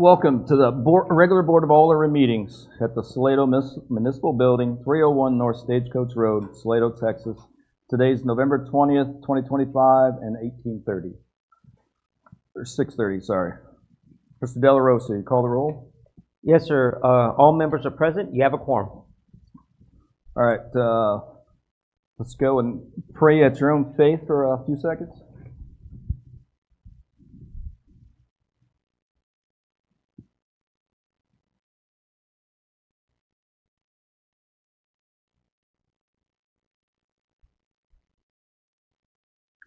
Welcome to the regular Board of Aldermen meetings at the Salado Municipal Building, 301 North Stagecoach Road, Salado, Texas. Today's November 20th, 2025, and 18:30. Or 6:30, sorry. Mr. Della Rosa, you call the roll? Yes, sir. All members are present. You have a quorum. All right. Let's go and pray at your own faith for a few seconds.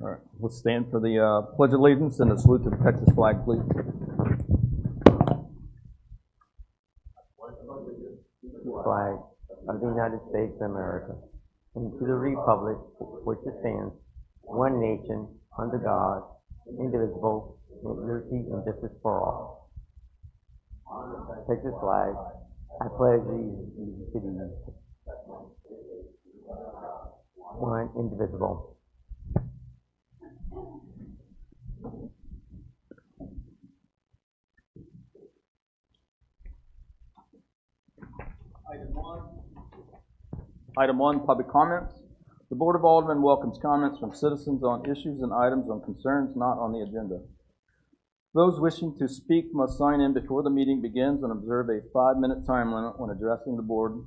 All right, let's stand for the Pledge of Allegiance and the salute to the Texas flag, please. Flag of the United States of America, and to the republic which it stands, one nation, under God, indivisible, with liberty and justice for all. Texas flag, I pledge allegiance to thee, one indivisible. Item 1, public comments. The Board of Aldermen welcomes comments from citizens on issues and items on concerns not on the agenda. Those wishing to speak must sign in before the meeting begins and observe a 5-minute time limit when addressing the board.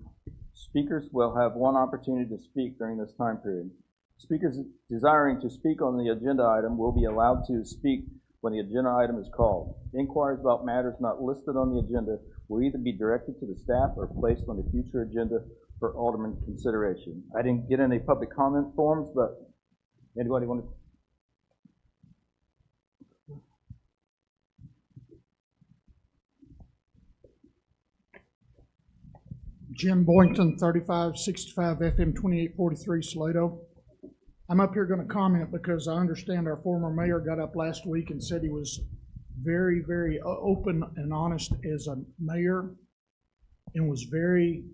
Speakers will have one opportunity to speak during this time period. Speakers desiring to speak on the agenda item will be allowed to speak when the agenda item is called. Inquiries about matters not listed on the agenda will either be directed to the staff or placed on the future agenda for Alderman consideration. I didn't get any public comment forms, but anybody want to? Jim Boynton, 3565 FM 2843 Salado. I'm up here going to comment because I understand our former mayor got up last week and said he was very, very open and honest as a mayor and was very,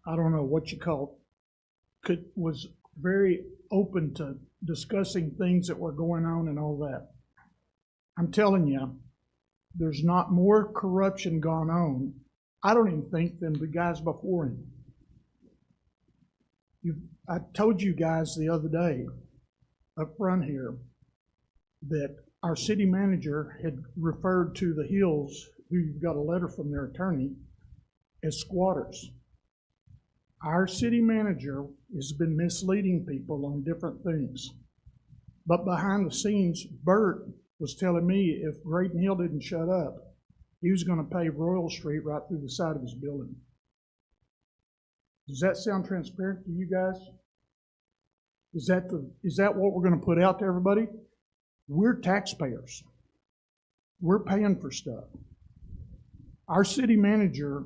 I don't know what you call it, was very open to discussing things that were going on and all that. I'm telling you, there's not more corruption gone on, I don't even think, than the guys before him. I told you guys the other day up front here that our city manager had referred to the Hills, who got a letter from their attorney, as squatters. Our city manager has been misleading people on different things. But behind the scenes, Bert was telling me if Graydon Hill didn't shut up, he was going to pave Royal Street right through the side of his building. Does that sound transparent to you guys? Is that what we're going to put out to everybody? We're taxpayers. We're paying for stuff. Our city manager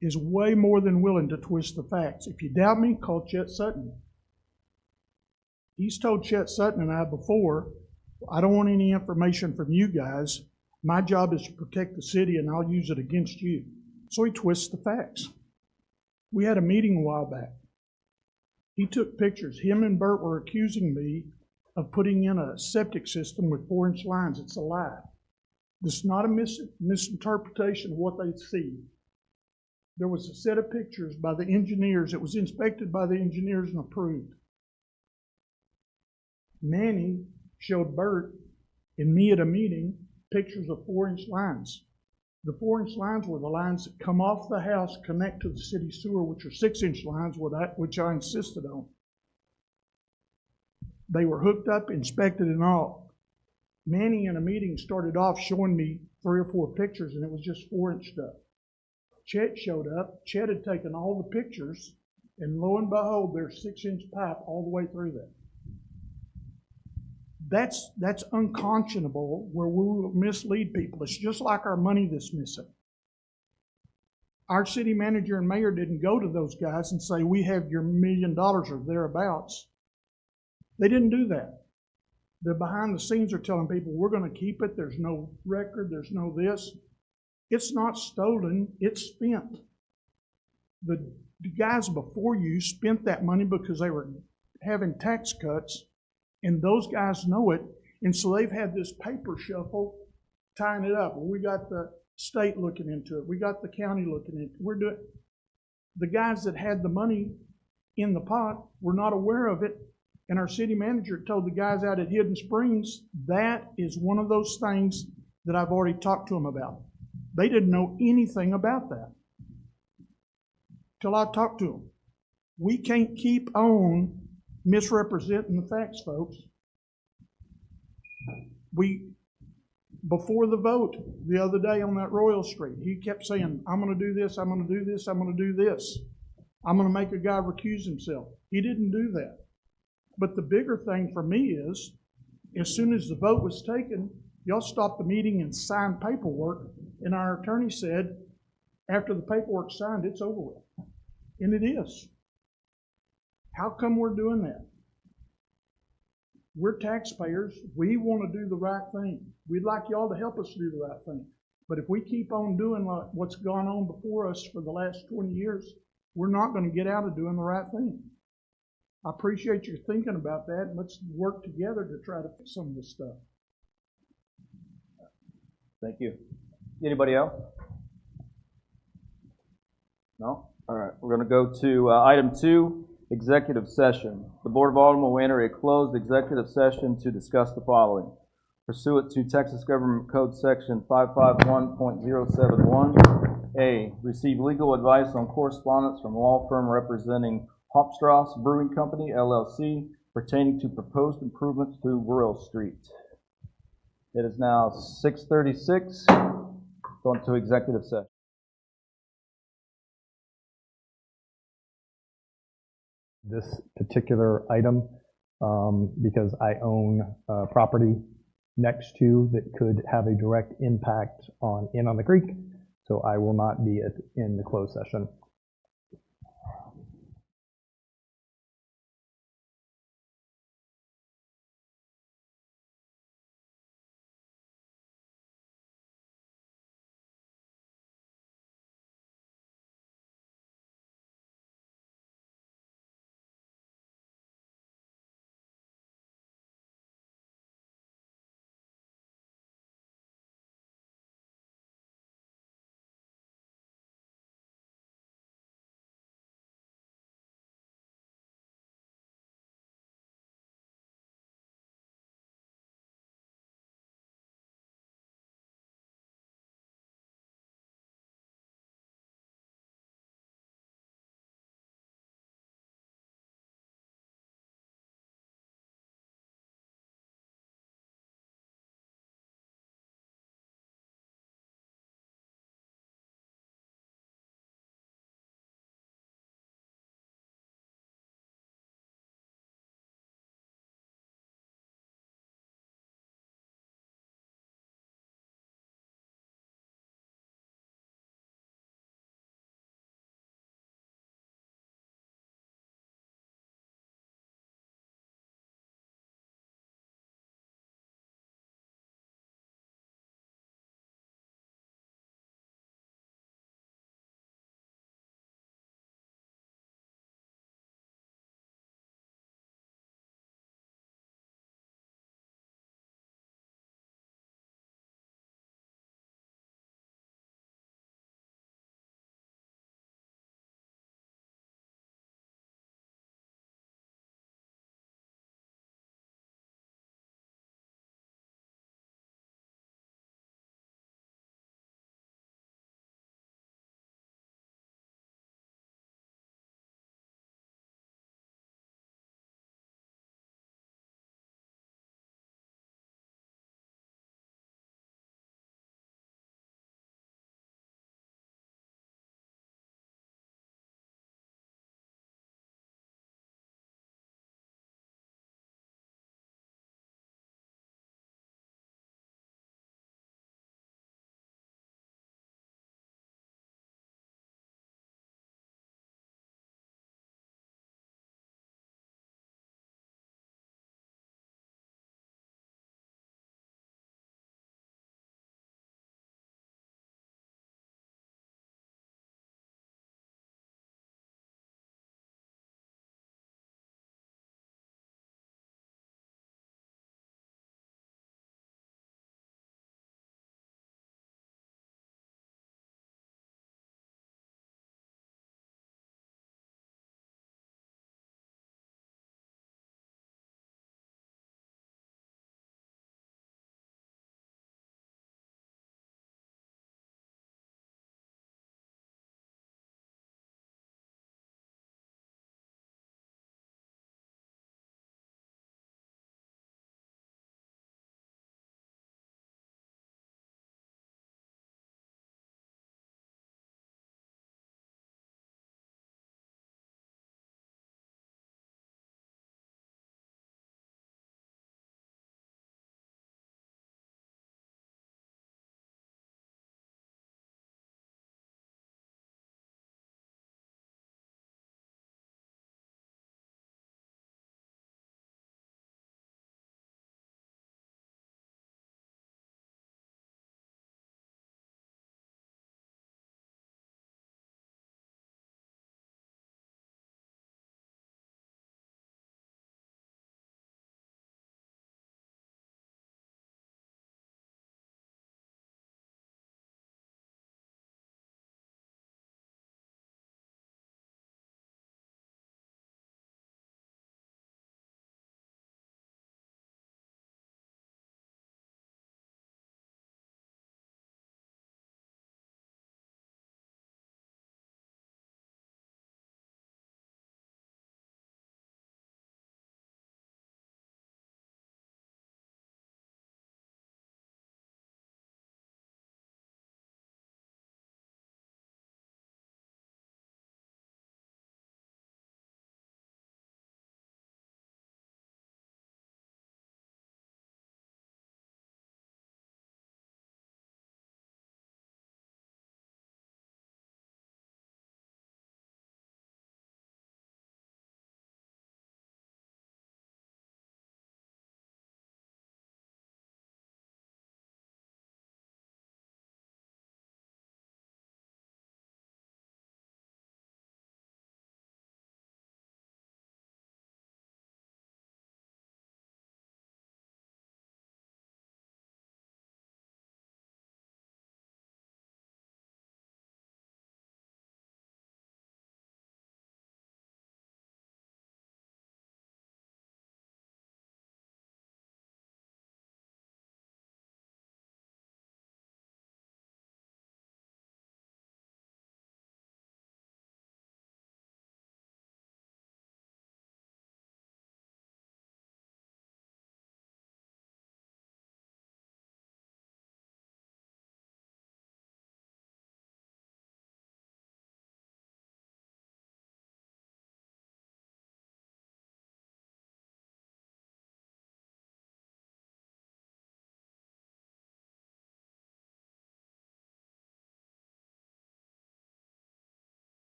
is way more than willing to twist the facts. If you doubt me, call Chet Sutton. He's told Chet Sutton and I before, I don't want any information from you guys. My job is to protect the city and I'll use it against you. So he twists the facts. We had a meeting a while back. He took pictures. Him and Bert were accusing me of putting in a septic system with 4-inch lines. It's a lie. This is not a misinterpretation of what they see. There was a set of pictures by the engineers. It was inspected by the engineers and approved. Manny showed Bert and me at a meeting pictures of 4-inch lines. The 4-inch lines were the lines that come off the house, connect to the city sewer, which are 6-inch lines, which I insisted on. They were hooked up, inspected, and all. Manny in a meeting started off showing me 3 or 4 pictures, and it was just 4-inch stuff. Chet showed up. Chet had taken all the pictures, and lo and behold, there's 6-inch pipe all the way through that. That's unconscionable where we will mislead people. It's just like our money that's missing. Our city manager and mayor didn't go to those guys and say, we have your $1 million or thereabouts. They didn't do that. The behind the scenes are telling people, we're going to keep it. There's no record. There's no this. It's not stolen. It's spent. The guys before you spent that money because they were having tax cuts. And those guys know it, and so they've had this paper shuffle tying it up. We got the state looking into it. We got the county looking into it. We're doing. The guys that had the money in the pot were not aware of it, and our city manager told the guys out at Hidden Springs that is one of those things that I've already talked to them about. They didn't know anything about that till I talked to them. We can't keep on misrepresenting the facts, folks. Before the vote the other day on that Royal Street, he kept saying, I'm going to do this, I'm going to do this, I'm going to do this. I'm going to make a guy recuse himself. He didn't do that. But the bigger thing for me is, as soon as the vote was taken, y'all stopped the meeting and signed paperwork, and our attorney said, after the paperwork's signed, it's over with. And it is. How come we're doing that? We're taxpayers. We want to do the right thing. We'd like y'all to help us do the right thing. But if we keep on doing what's gone on before us for the last 20 years, we're not going to get out of doing the right thing. I appreciate you thinking about that, and let's work together to try to fix some of this stuff. Thank you. Anybody else? No? All right. We're going to go to item 2, executive session. The Board of Aldermen will enter a closed executive session to discuss the following. Pursuant to Texas Government Code Section 551.071, A, receive legal advice on correspondence from law firm representing Hopstrass Brewing Company, LLC, pertaining to proposed improvements to Royal Street. It is now 6:36. Going to executive session. This particular item because I own property next to that could have a direct impact on the creek, so I will not be in the closed session.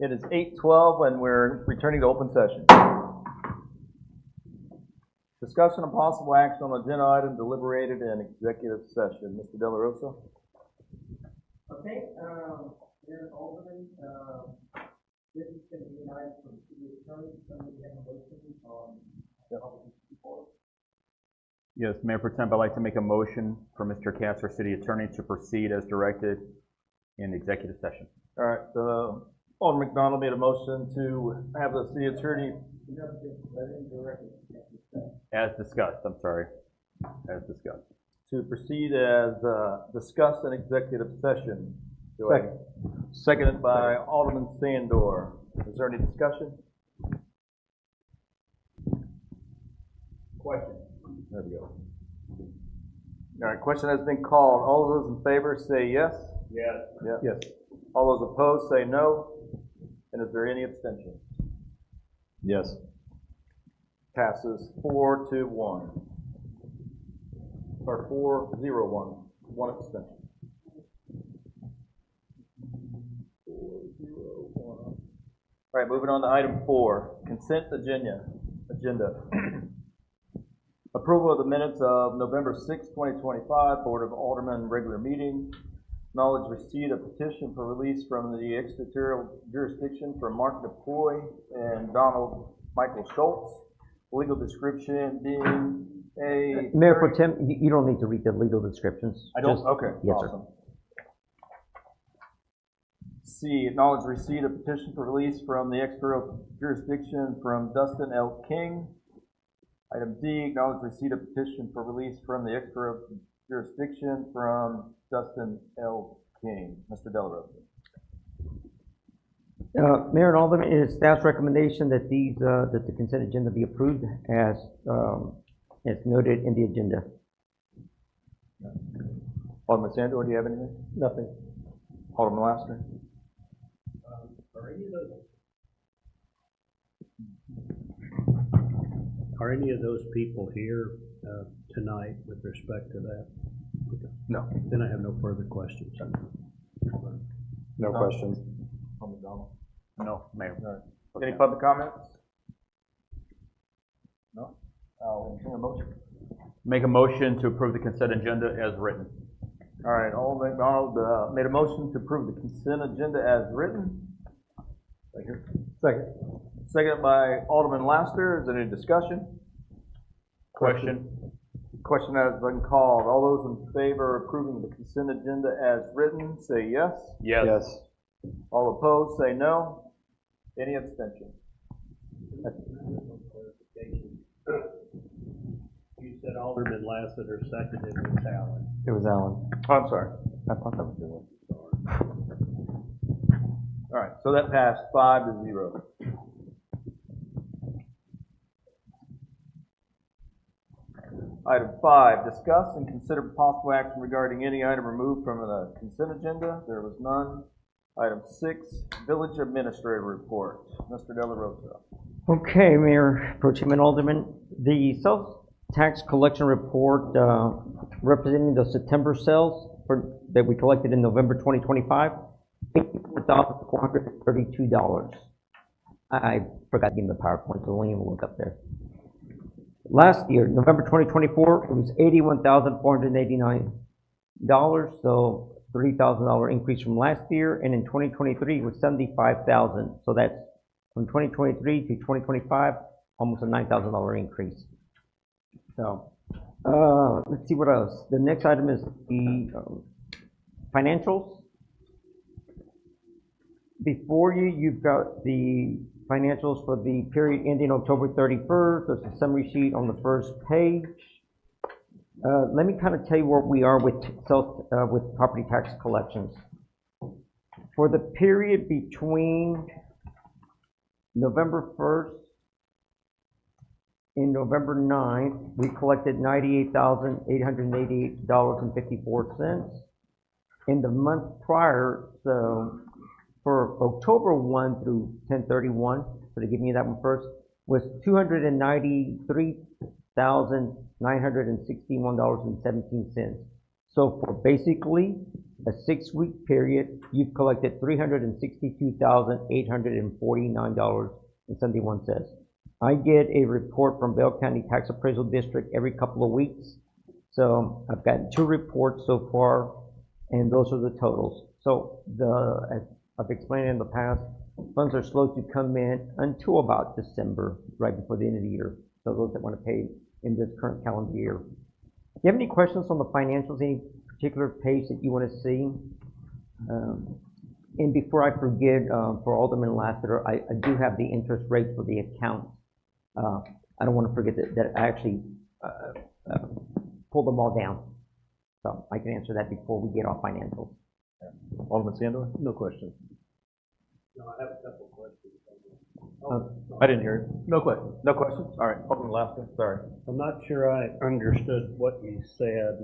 It is 8:12 and we're returning to open session. Discussion and possible action on agenda item deliberated in executive session. Mr. De La Rosa? Okay, there's Alderman, this is going to be an item from the city attorney, somebody have a motion on Alderman's report. Yes, Mayor Pro Tem, I'd like to make a motion for Mr. Katz, our city attorney, to proceed as directed in executive session. All right, Alderman McDonald made a motion to have the city attorney As discussed, I'm sorry, as discussed. to proceed as discussed in executive session. Seconded by Alderman Sandor. Is there any discussion? Question. There we go. All right, question has been called. All of those in favor say yes. Yes. Yes. All those opposed say no. And is there any abstention? Yes. Passes 4-1. Or 4-0-1. One abstention. 4-0-1. All right, moving on to item 4, consent agenda. Approval of the minutes of November 6, 2025, Board of Aldermen regular meeting. Acknowledge receipt of petition for release from the extraterritorial jurisdiction for Mark DePoy and Donald Michael Schultz. Legal description being a... Mayor Pro Tem, you don't need to read the legal descriptions. I don't? Just- Okay, Yes, awesome. C, acknowledge receipt of petition for release from the extraterritorial jurisdiction from Dustin L. King. Item D, acknowledge receipt of petition for release from the extraterritorial jurisdiction from Dustin L. King. Mr. De La Rosa. Mayor and Alderman, it is staff's recommendation that that the consent agenda be approved as noted in the agenda. Alderman Sandor, do you have anything? Nothing. Alderman Laster? Are any of those people here tonight with respect to that? No. Then I have no further questions. No questions. Alderman McDonald? No, Mayor. All right. Any public comments? No? I'll entertain a motion. Make a motion to approve the consent agenda as written. All right, Alderman McDonald made a motion to approve the consent agenda as written. Right here. Second. Seconded by Alderman Laster. Is there any discussion? Question? Question has been called. All those in favor of approving the consent agenda as written, say yes. Yes. All opposed, say no. Any abstention? You said Alderman Lassiter seconded with Allen. It was Alan. Oh, I'm sorry. I thought that was you. All right, so that passed 5-0. Item 5, discuss and consider possible action regarding any item removed from the consent agenda. There was none. Item 6, Village Administrative Report. Mr. De La Rosa. Okay, Mayor Pro Tem and Alderman, the sales tax collection report representing the September sales that we collected in November 2025, $84,432. I forgot to give them the PowerPoint, so don't even look up there. Last year, November 2024, it was $81,489, so $3,000 increase from last year, and in 2023, it was $75,000. So that's from 2023 to 2025, almost a $9,000 increase. So let's see what else. The next item is the financials. Before you, you've got the financials for the period ending October 31st. There's a summary sheet on the first page. Let me kind of tell you where we are with property tax collections. For the period between November 1st and November 9th, we collected $98,888.54. In the month prior, so for October 1 through 10/31, so to give me that one first, was $293,961.17. So for basically a 6-week period, you've collected $362,849.71. I get a report from Bell County Tax Appraisal District every couple of weeks. So I've gotten 2 reports so far, and those are the totals. So as I've explained in the past, funds are slow to come in until about December, right before the end of the year. So those that want to pay in this current calendar year. Do you have any questions on the financials, any particular page that you want to see? And before I forget, for Alderman Lassiter, I do have the interest rates for the accounts. I don't want to forget that I actually pulled them all down. So I can answer that before we get off financials. Alderman Sandor? No question. No, I have a couple of questions. I didn't hear it. No question. No questions? All right, Alderman Lassiter, sorry. I'm not sure I understood what you said.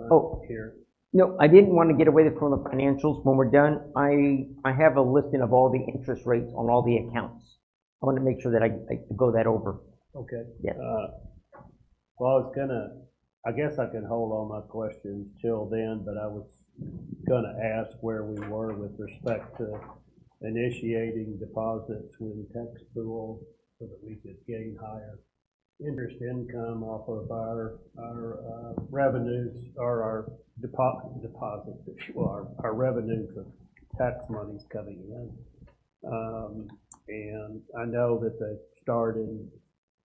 Here. No, I didn't want to get away from the financials. When we're done, I have a listing of all the interest rates on all the accounts. I want to make sure that I go that over. Okay. Yes. Well, I guess I can hold all my questions till then, but I was gonna ask where we were with respect to initiating deposits with the tax pool so that we could gain higher interest income off of our revenues, or our deposits, if you will, our revenues of tax monies coming in. And I know that they start in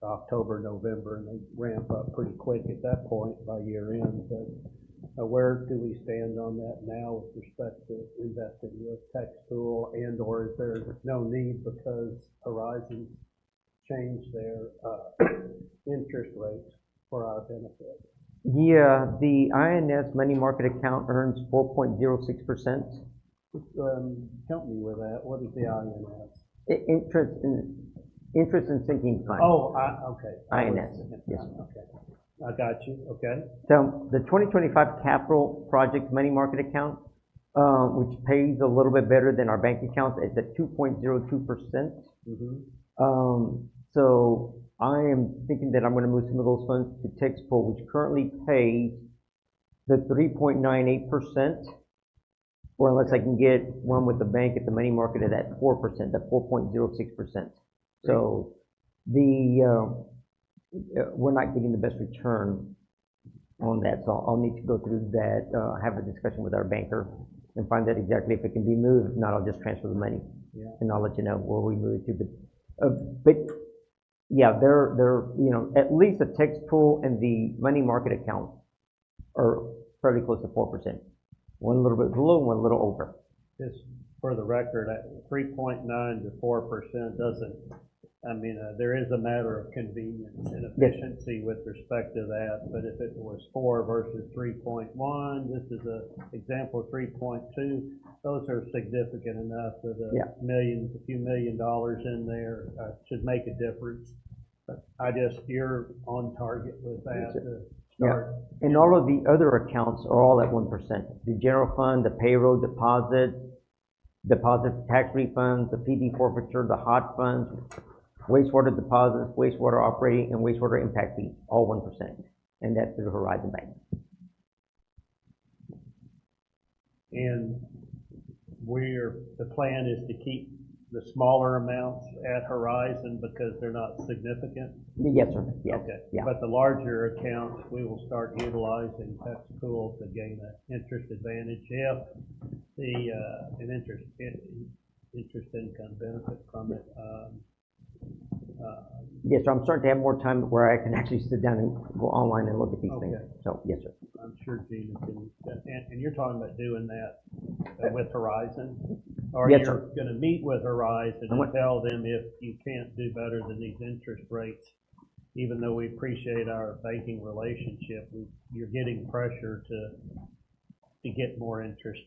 October, November, and they ramp up pretty quick at that point by year end. But where do we stand on that now with respect to investing with tax pool, and or is there no need because Horizon changed their interest rates for our benefit? Yeah, the INS money market account earns 4.06%. Help me with that. What is the INS? Interest in sinking fund. Oh, okay. INS. Yes. Okay. I got you. Okay. So the 2025 capital project money market account, which pays a little bit better than our bank accounts, is at 2.02%. So I am thinking that I'm going to move some of those funds to tax pool, which currently pays the 3.98%, or unless I can get one with the bank at the money market at that 4%, that 4.06%. So we're not getting the best return on that. So I'll need to go through that, have a discussion with our banker and find out exactly if it can be moved. If not, I'll just transfer the money, and I'll let you know where we move it to. But yeah, they're at least the tax pool and the money market account are fairly close to 4%. One a little bit below, one a little over. Just for the record, 3.9 to 4% doesn't. I mean, there is a matter of convenience and efficiency with respect to that, but if it was 4 versus 3.1, this is an example of 3.2, those are significant enough that a few million dollars in there should make a difference. But you're on target with that to start. Yeah. And all of the other accounts are all at 1%. The general fund, the payroll deposit tax refunds, the PD forfeiture, the hot funds, wastewater deposits, wastewater operating, and wastewater impact fees, all 1%, and that's through Horizon Bank. And the plan is to keep the smaller amounts at Horizon because they're not significant? Yes, sir. Yes. Okay. Yeah. But the larger accounts, we will start utilizing tax pool to gain an interest advantage if an interest income benefit from it. Yes, sir. I'm starting to have more time where I can actually sit down and go online and look at these things. So, yes, sir. I'm sure Gina can. And you're talking about doing that with Horizon? Or yes, you're sir. going to meet with Horizon and tell them if you can't do better than these interest rates, even though we appreciate our banking relationship, you're getting pressure to get more interest.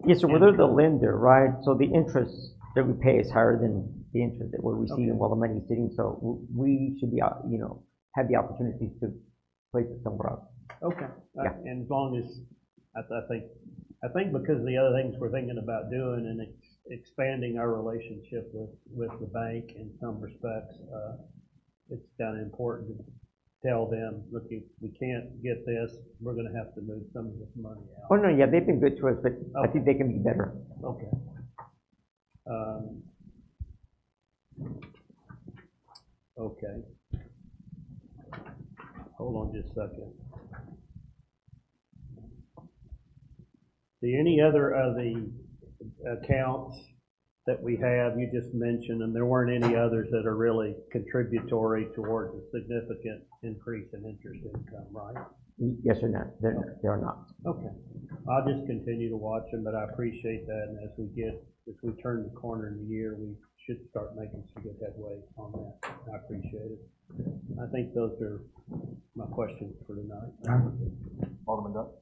Yes, sir. Well, they're the lender, right? So the interest that we pay is higher than the interest that we're receiving while the money is sitting. So we should be, have the opportunity to place it somewhere else. Okay. And as long as I think because of the other things we're thinking about doing and expanding our relationship with the bank in some respects, it's kind of important tell them, look, if we can't get this, we're gonna have to move some of this money Oh, out. no, yeah, they've been good to us, but I think they can be better. Okay. Okay. Hold on just a second. See, any other of the accounts that we have, you just mentioned, and there weren't any others that are really contributory towards a significant increase in interest income, right? Yes or no? They're not. Okay. I'll just continue to watch them, but I appreciate that, and as we turn the corner in the year, we should start making some good headway on that. I appreciate it. I think those are my questions for tonight. Alderman Duck.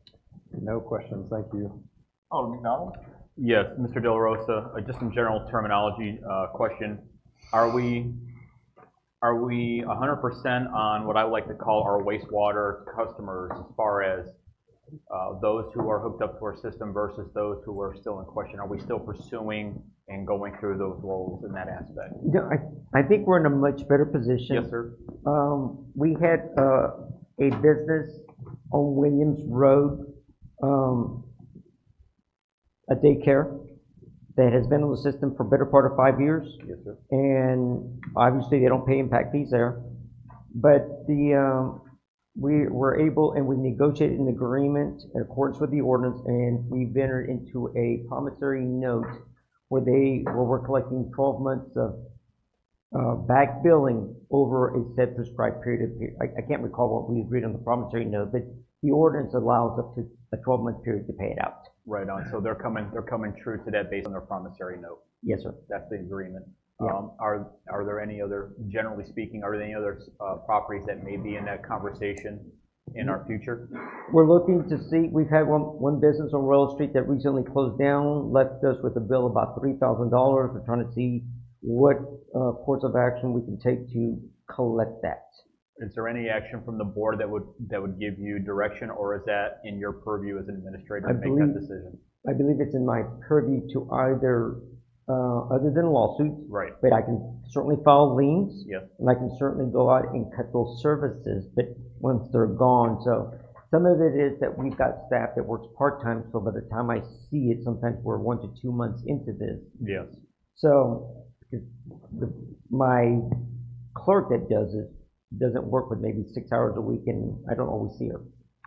No questions, thank you. Alderman McDonald. Yes, Mr. De La Rosa, just some general terminology question. Are we 100% on what I would like to call our wastewater customers as far as those who are hooked up to our system versus those who are still in question? Are we still pursuing and going through those roles in that aspect? No, I think we're in a much better position. Yes, sir. We had a business on Williams Road, a daycare that has been on the system for a better part of 5 years. Yes, sir. And obviously they don't pay impact fees there. But we were able, and we negotiated an agreement in accordance with the ordinance, and we've entered into a promissory note where we're collecting 12 months of back billing over a set prescribed period of, I can't recall what we agreed on the promissory note, but the ordinance allows up to a 12-month period to pay it out. Right on. So they're coming true to that based on their promissory note. Yes, sir. That's the agreement. Yeah. Are there any other, generally speaking, are there any other properties that may be in that conversation in our future? We're looking to see, we've had one business on Royal Street that recently closed down, left us with a bill of about $3,000. We're trying to see what course of action we can take to collect that. Is there any action from the board that would give you direction, or is that in your purview as an administrator to make that decision? I believe it's in my purview to either, other than lawsuits, Right. but I can certainly file liens. Yes. And I can certainly go out and cut those services, but once they're gone. So some of it is that we've got staff that works part-time, so by the time I see it, sometimes we're 1 to 2 months into this. Yes. So my clerk that does it doesn't work with maybe 6 hours a week, and I don't always see her.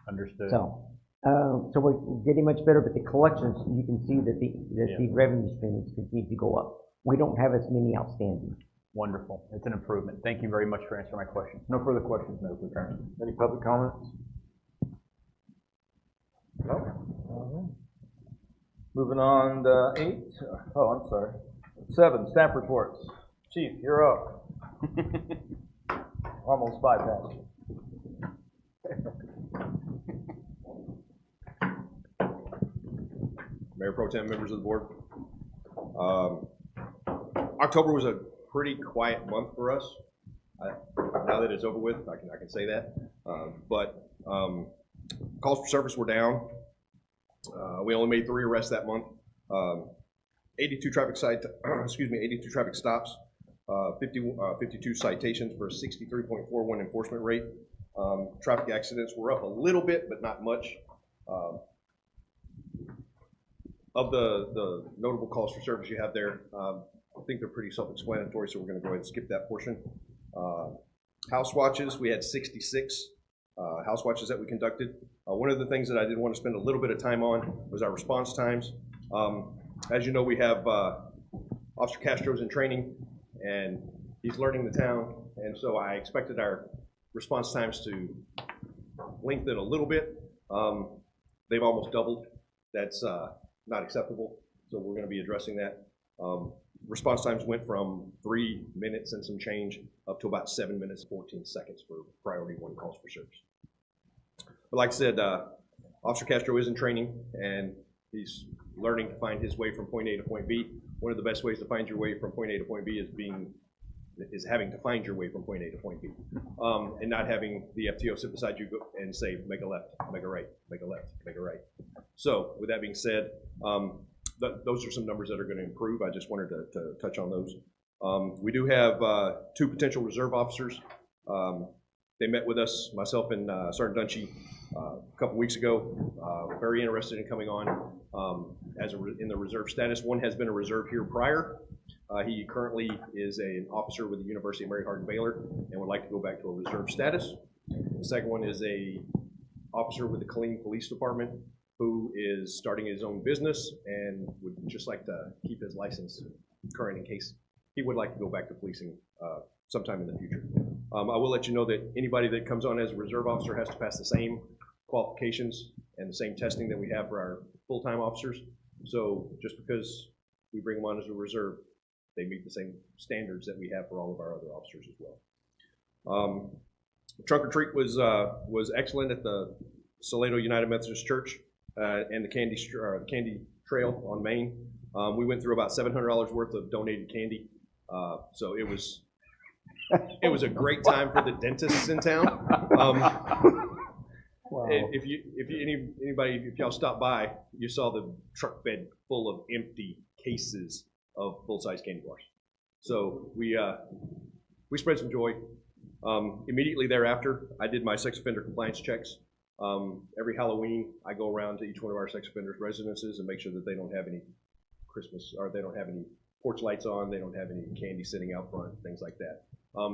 Understood. So we're getting much better, but the collections, you can see that the revenue streams continue to go up. We don't have as many outstanding. Wonderful. It's an improvement. Thank you very much for answering my questions. No further questions, Mr. Attorney. Any public comments? No? All right. Moving on to 8. Oh, I'm sorry. 7, staff reports. Chief, you're up. Almost bypassed you. Mayor Pro Tem, members of the board. October was a pretty quiet month for us. Now that it's over with, I can say that. But calls for service were down. We only made 3 arrests that month. 82 traffic 82 traffic stops. 52 citations for a 63.41 enforcement rate. Traffic accidents were up a little bit, but not much. Of the notable calls for service you have there, I think they're pretty self-explanatory, so we're going to go ahead and skip that portion. House watches, we had 66 house watches that we conducted. One of the things that I did want to spend a little bit of time on was our response times. As you know, we have Officer Castro's in training, and he's learning the town, and so I expected our response times to lengthen a little bit. They've almost doubled. That's not acceptable, so we're going to be addressing that. Response times went from 3 minutes and some change up to about 7 minutes, 14 seconds for priority 1 calls for service. But like I said, Officer Castro is in training, and he's learning to find his way from point A to point B. One of the best ways to find your way from point A to point B is having to find your way from point A to point B, and not having the FTO sit beside you and say, make a left, make a right, make a left, make a right. So with that being said, those are some numbers that are going to improve. I just wanted to touch on those. We do have 2 potential reserve officers. They met with us, myself and Sergeant Dunshee, a couple weeks ago. Very interested in coming on in the reserve status. One has been a reserve here prior. He currently is an officer with the University of Mary Hardin Baylor and would like to go back to a reserve status. The second one is a officer with the Killeen Police Department who is starting his own business and would just like to keep his license current in case he would like to go back to policing sometime in the future. I will let you know that anybody that comes on as a reserve officer has to pass the same qualifications and the same testing that we have for our full-time officers. So just because we bring them on as a reserve, they meet the same standards that we have for all of our other officers as well. Trunk or treat was excellent at the Salado United Methodist Church and the Candy Trail on Main. We went through about $700 worth of donated candy, so it was a great time for the dentists in town. Wow. If y'all stop by, you saw the truck bed full of empty cases of full-size candy bars. So we spread some joy. Immediately thereafter, I did my sex offender compliance checks. Every Halloween, I go around to each one of our sex offenders' residences and make sure that they don't have any Christmas, or they don't have any porch lights on, they don't have any candy sitting out front, things like that.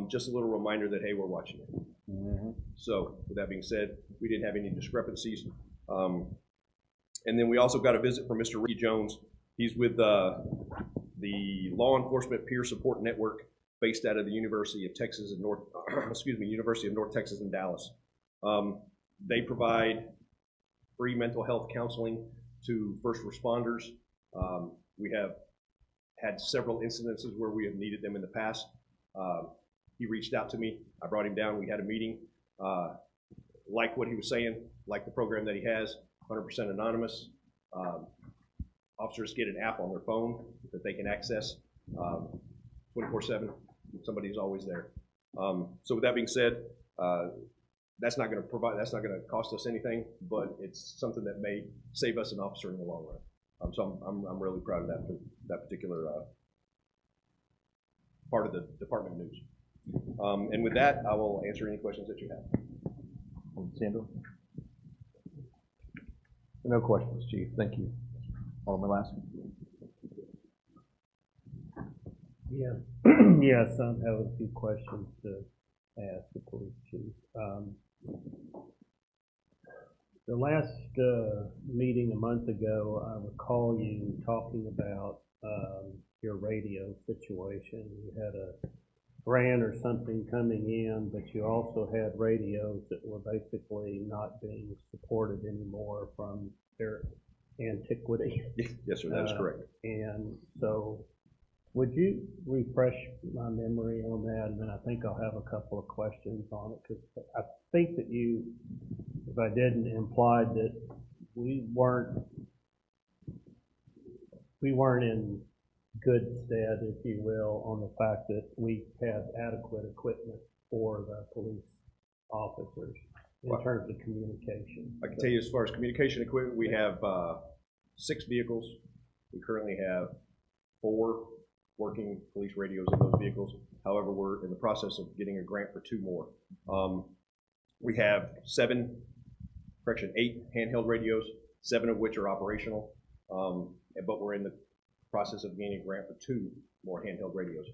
Just a little reminder that, hey, we're watching it. Mm-hmm. So with that being said, we didn't have any discrepancies. And then we also got a visit from Mr. Ricky Jones. He's with the Law Enforcement Peer Support Network based out of the University of Texas in University of North Texas in Dallas. They provide free mental health counseling to first responders. We have had several incidences where we have needed them in the past. He reached out to me. I brought him down. We had a meeting. Like what he was saying, like the program that he has, 100% anonymous. Officers get an app on their phone that they can access 24/7. Somebody's always there. So with that being said, that's not going to cost us anything, but it's something that may save us an officer in the long run. So I'm really proud of that particular part of the department news. And with that, I will answer any questions that you have. Sandra? No questions, Chief. Thank you. Alderman Lasky? Yeah. Yes, I have a few questions to ask the police chief. The last meeting a month ago, I recall you talking about your radio situation. You had a grant or something coming in, but you also had radios that were basically not being supported anymore from their antiquity. Yes, sir, that is correct. And so would you refresh my memory on that? And then I think I'll have a couple of questions on it, because I think that you, if I didn't, implied that we weren't in good stead, if you will, on the fact that we had adequate equipment for the police officers in terms of communication. I can tell you, as far as communication equipment, we have 6 vehicles. We currently have 4 working police radios in those vehicles. However, we're in the process of getting a grant for 2 more. We have 8 handheld radios, 7 of which are operational, but we're in the process of gaining a grant for 2 more handheld radios.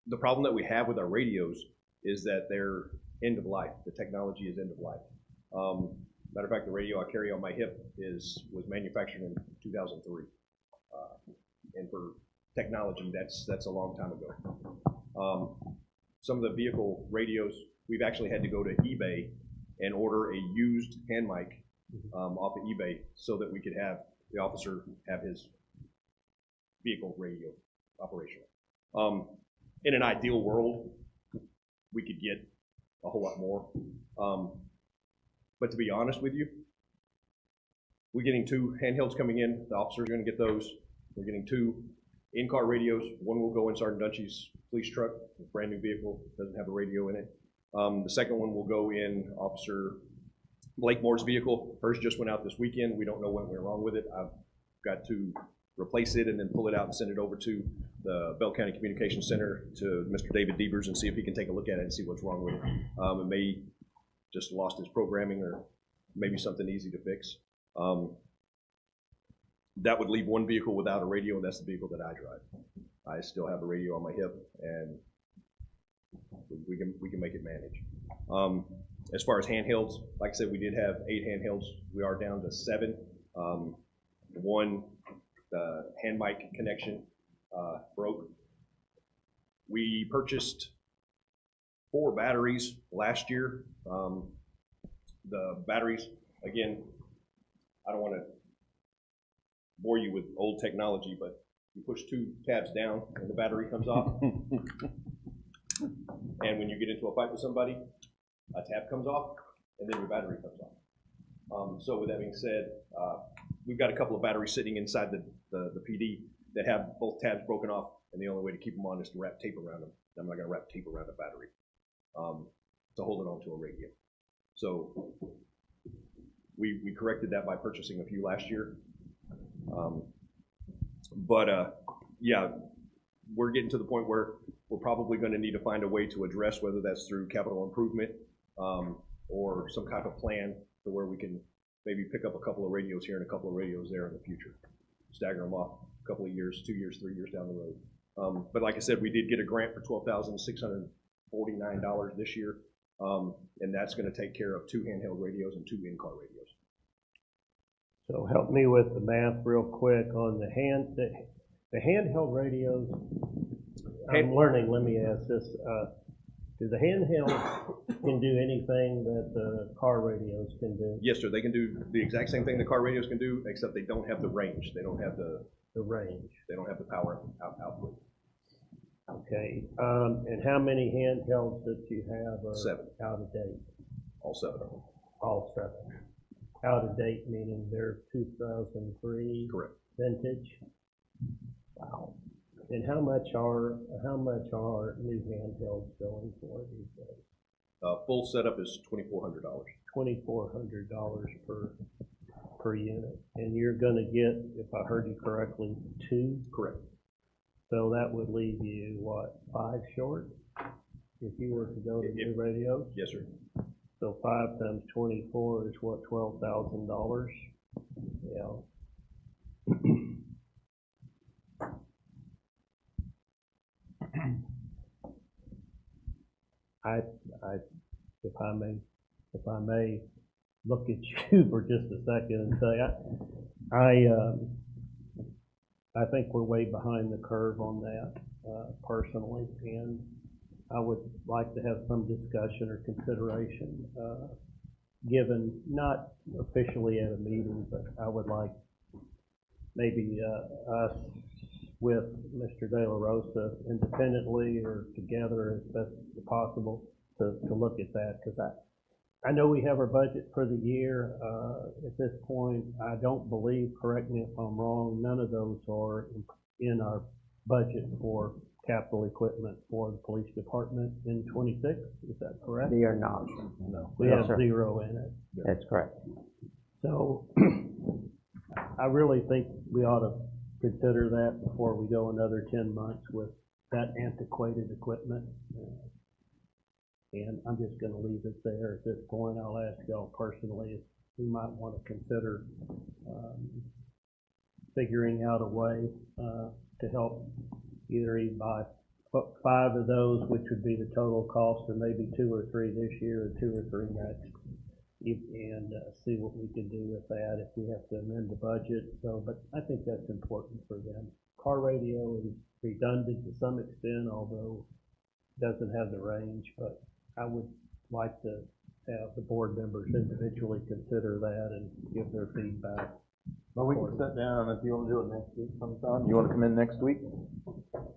The problem that we have with our radios is that they're end of life. The technology is end of life. Matter of fact, the radio I carry on my hip was manufactured in 2003. And for technology, that's a long time ago. Some of the vehicle radios, we've actually had to go to eBay and order a used hand mic off of eBay so that we could have the officer have his vehicle radio operational. In an ideal world, we could get a whole lot more. But to be honest with you, we're getting 2 handhelds coming in. The officers are going to get those. We're getting 2 in-car radios. One will go in Sergeant Dunshee's police truck, a brand new vehicle, doesn't have a radio in it. The second one will go in Officer Blakemore's vehicle. Hers just went out this weekend. We don't know what went wrong with it. I've got to replace it and then pull it out and send it over to the Bell County Communications Center to Mr. David Devers and see if he can take a look at it and see what's wrong with it. It may just lost its programming or maybe something easy to fix. That would leave one vehicle without a radio, and that's the vehicle that I drive. I still have a radio on my hip, and we can make it manage. As far as handhelds, like I said, we did have 8 handhelds. We are down to 7. One, the hand mic connection broke. We purchased 4 batteries last year. The batteries, again, I don't want to bore you with old technology, but you push 2 tabs down and the battery comes off. And when you get into a fight with somebody, a tab comes off and then your battery comes off. So with that being said, we've got a couple of batteries sitting inside the PD that have both tabs broken off, and the only way to keep them on is to wrap tape around them. I'm not going to wrap tape around a battery to hold it onto a radio. So we corrected that by purchasing a few last year. Yeah, we're getting to the point where we're probably going to need to find a way to address whether that's through capital improvement or some kind of plan to where we can maybe pick up a couple of radios here and a couple of radios there in the future, stagger them off a couple of years, 2 years, 3 years down the road. But like I said, we did get a grant for $12,649 this year, and that's going to take care of 2 handheld radios and 2 in-car radios. So help me with the math real quick on the handheld radios. I'm learning, let me ask this. Do the handhelds can do anything that the car radios can do? Yes, sir. They can do the exact same thing the car radios can do, except they don't have the range. They don't have the range. They don't have the power output. Okay. And how many handhelds that you have are 7. out of date? All 7 of them. All 7. Out of date meaning they're 2003 Correct. Vintage. Wow. And how much are new handhelds going for these days? Full setup is $2,400. $2,400 per unit, and you're going to get, if I heard you correctly, 2. Correct. So that would leave you what, 5 short, if you were to go to new radios? Yes, sir. So 5 times 24 is what, $12,000? Yeah. If I may look at you for just a second and say, I think we're way behind the curve on that, personally, and I would like to have some discussion or consideration, given, not officially at a meeting, but I would like maybe us with Mr. De La Rosa independently or together as best as possible to look at that, because I know we have our budget for the year. At this point, I don't believe, correct me if I'm wrong, none of those are in our budget for capital equipment for the police department in 26. Is that correct? They are not. No. We have 0 in it. That's correct. So I really think we ought to consider that before we go another 10 months with that antiquated equipment. And I'm just going to leave it there at this point. I'll ask y'all personally if we might want to consider figuring out a way to help either buy 5 of those, which would be the total cost, or maybe 2 or 3 this year or 2 or 3 next, and see what we can do with that if we have to amend the budget. So, but I think that's important for them. Car radio is redundant to some extent, although it doesn't have the range, but I would like to have the board members individually consider that and give their feedback. Well, we can sit down if you want to do it next week sometime. You want to come in next week?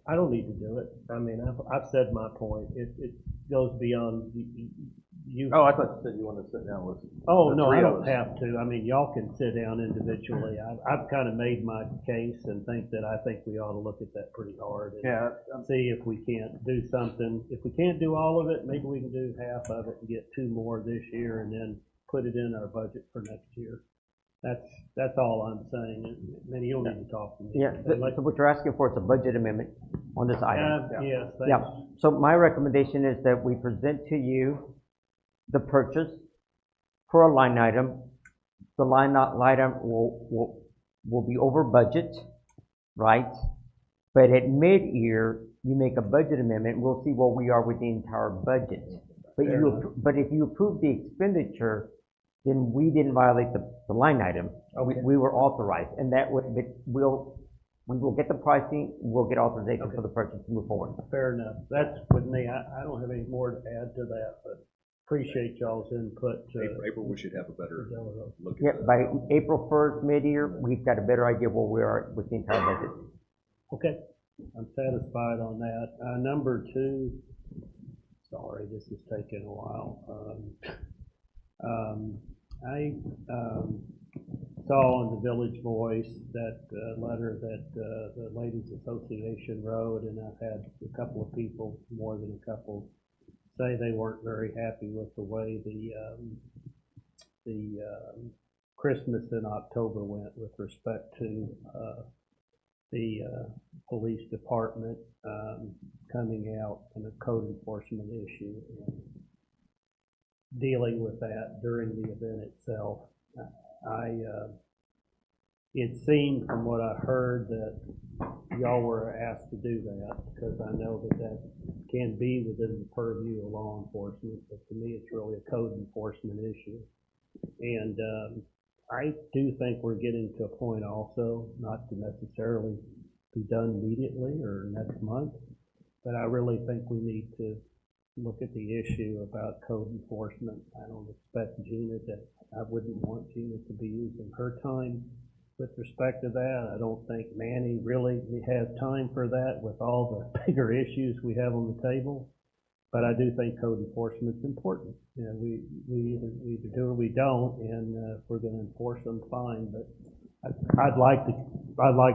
I don't need to do it. I mean, I've said my point. It goes beyond you. Oh, I thought you said you wanted to sit down with. Oh, no, I don't have to. I mean, y'all can sit down individually. I've kind of made my case and think we ought to look at that pretty hard and see if we can't do something. If we can't do all of it, maybe we can do half of it and get 2 more this year and then put it in our budget for next year. That's all I'm saying. Maybe you'll need to talk to me. Yeah, so what you're asking for is a budget amendment on this item. Yes, Yeah, thanks. so my recommendation is that we present to you the purchase for a line item. The line item will be over budget, right? But at mid-year, you make a budget amendment, we'll see where we are with the entire budget. But if you approve the expenditure, then we didn't violate the line item. Okay. We were authorized, and that would, we will get the pricing, we'll get authorization for the purchase to move forward. Fair enough. That's with me. I don't have any more to add to that, but appreciate y'all's input. April, we should have a better look Yeah, at that. by April 1st, mid-year, we've got a better idea where we are with the entire budget. Okay, I'm satisfied on that. Number two, sorry, this is taking a while. I saw in the Village Voice that letter that the Ladies Association wrote, and I've had a couple of people, more than a couple, say they weren't very happy with the way the Christmas in October went with respect to the police department coming out in a code enforcement issue and dealing with that during the event itself. It seemed from what I heard that y'all were asked to do that, because I know that can be within the purview of law enforcement, but to me it's really a code enforcement issue. And I do think we're getting to a point also, not to necessarily be done immediately or next month, but I really think we need to look at the issue about code enforcement. I don't expect Gina I wouldn't want Gina to be using her time with respect to that. I don't think Manny really has time for that with all the bigger issues we have on the table. But I do think code enforcement is important. You know, we either do or we don't, and if we're going to enforce them, fine. But I'd like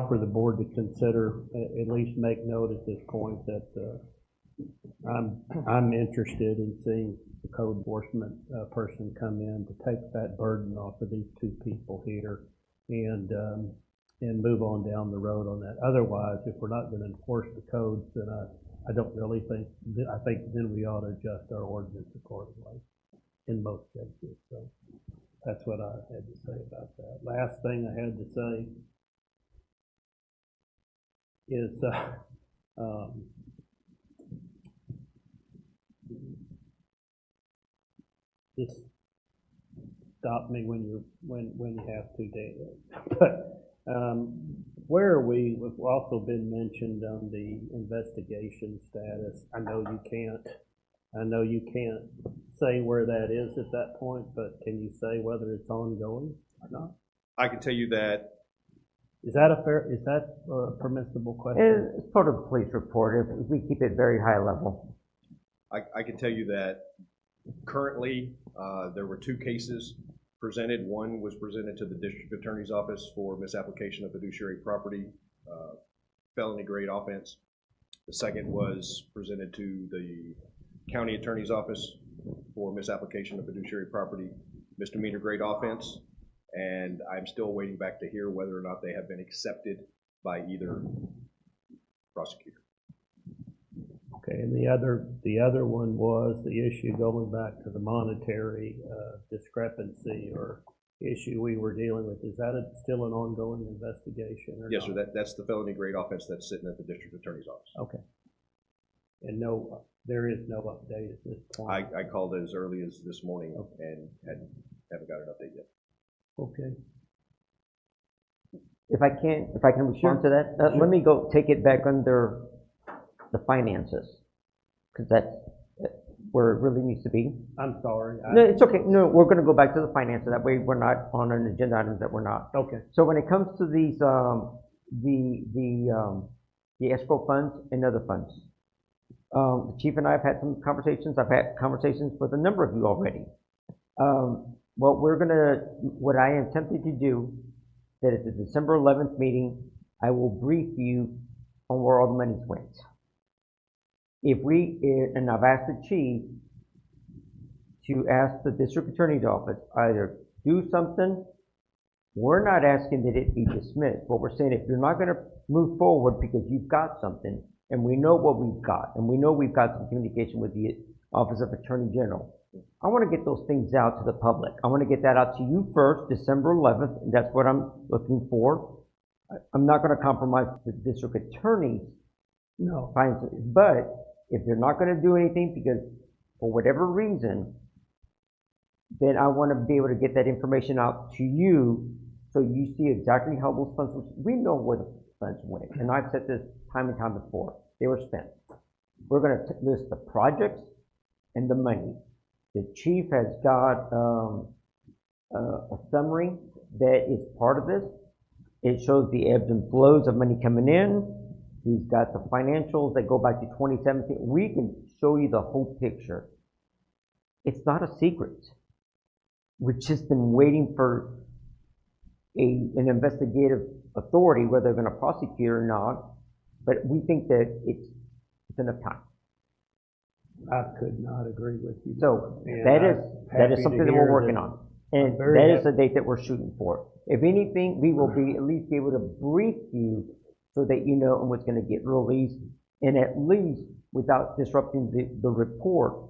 for the board to consider, at least make note at this point that I'm interested in seeing the code enforcement person come in to take that burden off of these two people here and move on down the road on that. Otherwise, if we're not going to enforce the codes, then I don't really think, I think then we ought to adjust our ordinance accordingly in most cases. So that's what I had to say about that. Last thing I had to say is just stop me when you have to, David. But where are we? We've also been mentioned on the investigation status. I know you can't say where that is at that point, but can you say whether it's ongoing or not? I can tell you that. Is that a permissible question? It's part of the police report. If we keep it very high level. I can tell you that currently there were two cases presented. One was presented to the district attorney's office for misapplication of fiduciary property, felony grade offense. The second was presented to the county attorney's office for misapplication of fiduciary property, misdemeanor grade offense. And I'm still waiting back to hear whether or not they have been accepted by either prosecutor. Okay, and the other one was the issue going back to the monetary discrepancy or issue we were dealing with. Is that still an ongoing investigation? Or yes, not? sir. That's the felony grade offense that's sitting at the district attorney's office. Okay. And there is no update at this point. I called as early as this morning and haven't got an update yet. Okay. If I can respond to that, Sure. Let me go take it back under the finances, because that's where it really needs to be. I'm sorry. No, it's okay. No, we're going to go back to the finances. That way, we're not on an agenda items that we're not. Okay. So when it comes to these, the escrow funds and other funds, the chief and I have had some conversations. I've had conversations with a number of you already. What I am tempted to do, that at the December 11th meeting, I will brief you on where all the monies went. And I've asked the chief to ask the district attorney's office, either do something We're not asking that it be dismissed, but we're saying if you're not gonna move forward because you've got something, and we know what we've got, and we know we've got some communication with the Office of Attorney General, I wanna get those things out to the public. I wanna get that out to you first, December 11th, and that's what I'm looking for. I'm not gonna compromise the district attorney's No. findings, but if they're not gonna do anything because, for whatever reason, then I wanna be able to get that information out to you so you see exactly how those funds, we know where the funds went, and I've said this time and time before, they were spent. We're gonna list the projects and the money. The chief has got a summary that is part of this. It shows the ebbs and flows of money coming in. He's got the financials that go back to 2017. We can show you the whole picture. It's not a secret. We've just been waiting for an investigative authority, whether they're going to prosecute or not. But we think that it's enough time. I could not agree with you. So And that I'm is happy something to that we're hear working that. on. And very that is happy. the date that we're shooting for. If anything, we will be at least be able to brief you so that you know what's going to get released, and at least without disrupting the report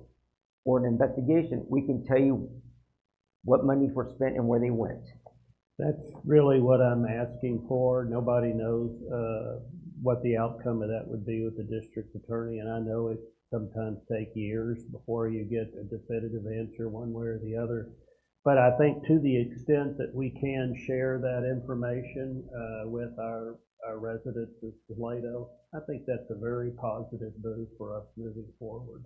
or an investigation, we can tell you what monies were spent and where they went. That's really what I'm asking for. Nobody knows what the outcome of that would be with the district attorney, and I know it sometimes take years before you get a definitive answer one way or the other. But I think to the extent that we can share that information with our residents of Salado, I think that's a very positive move for us moving forward.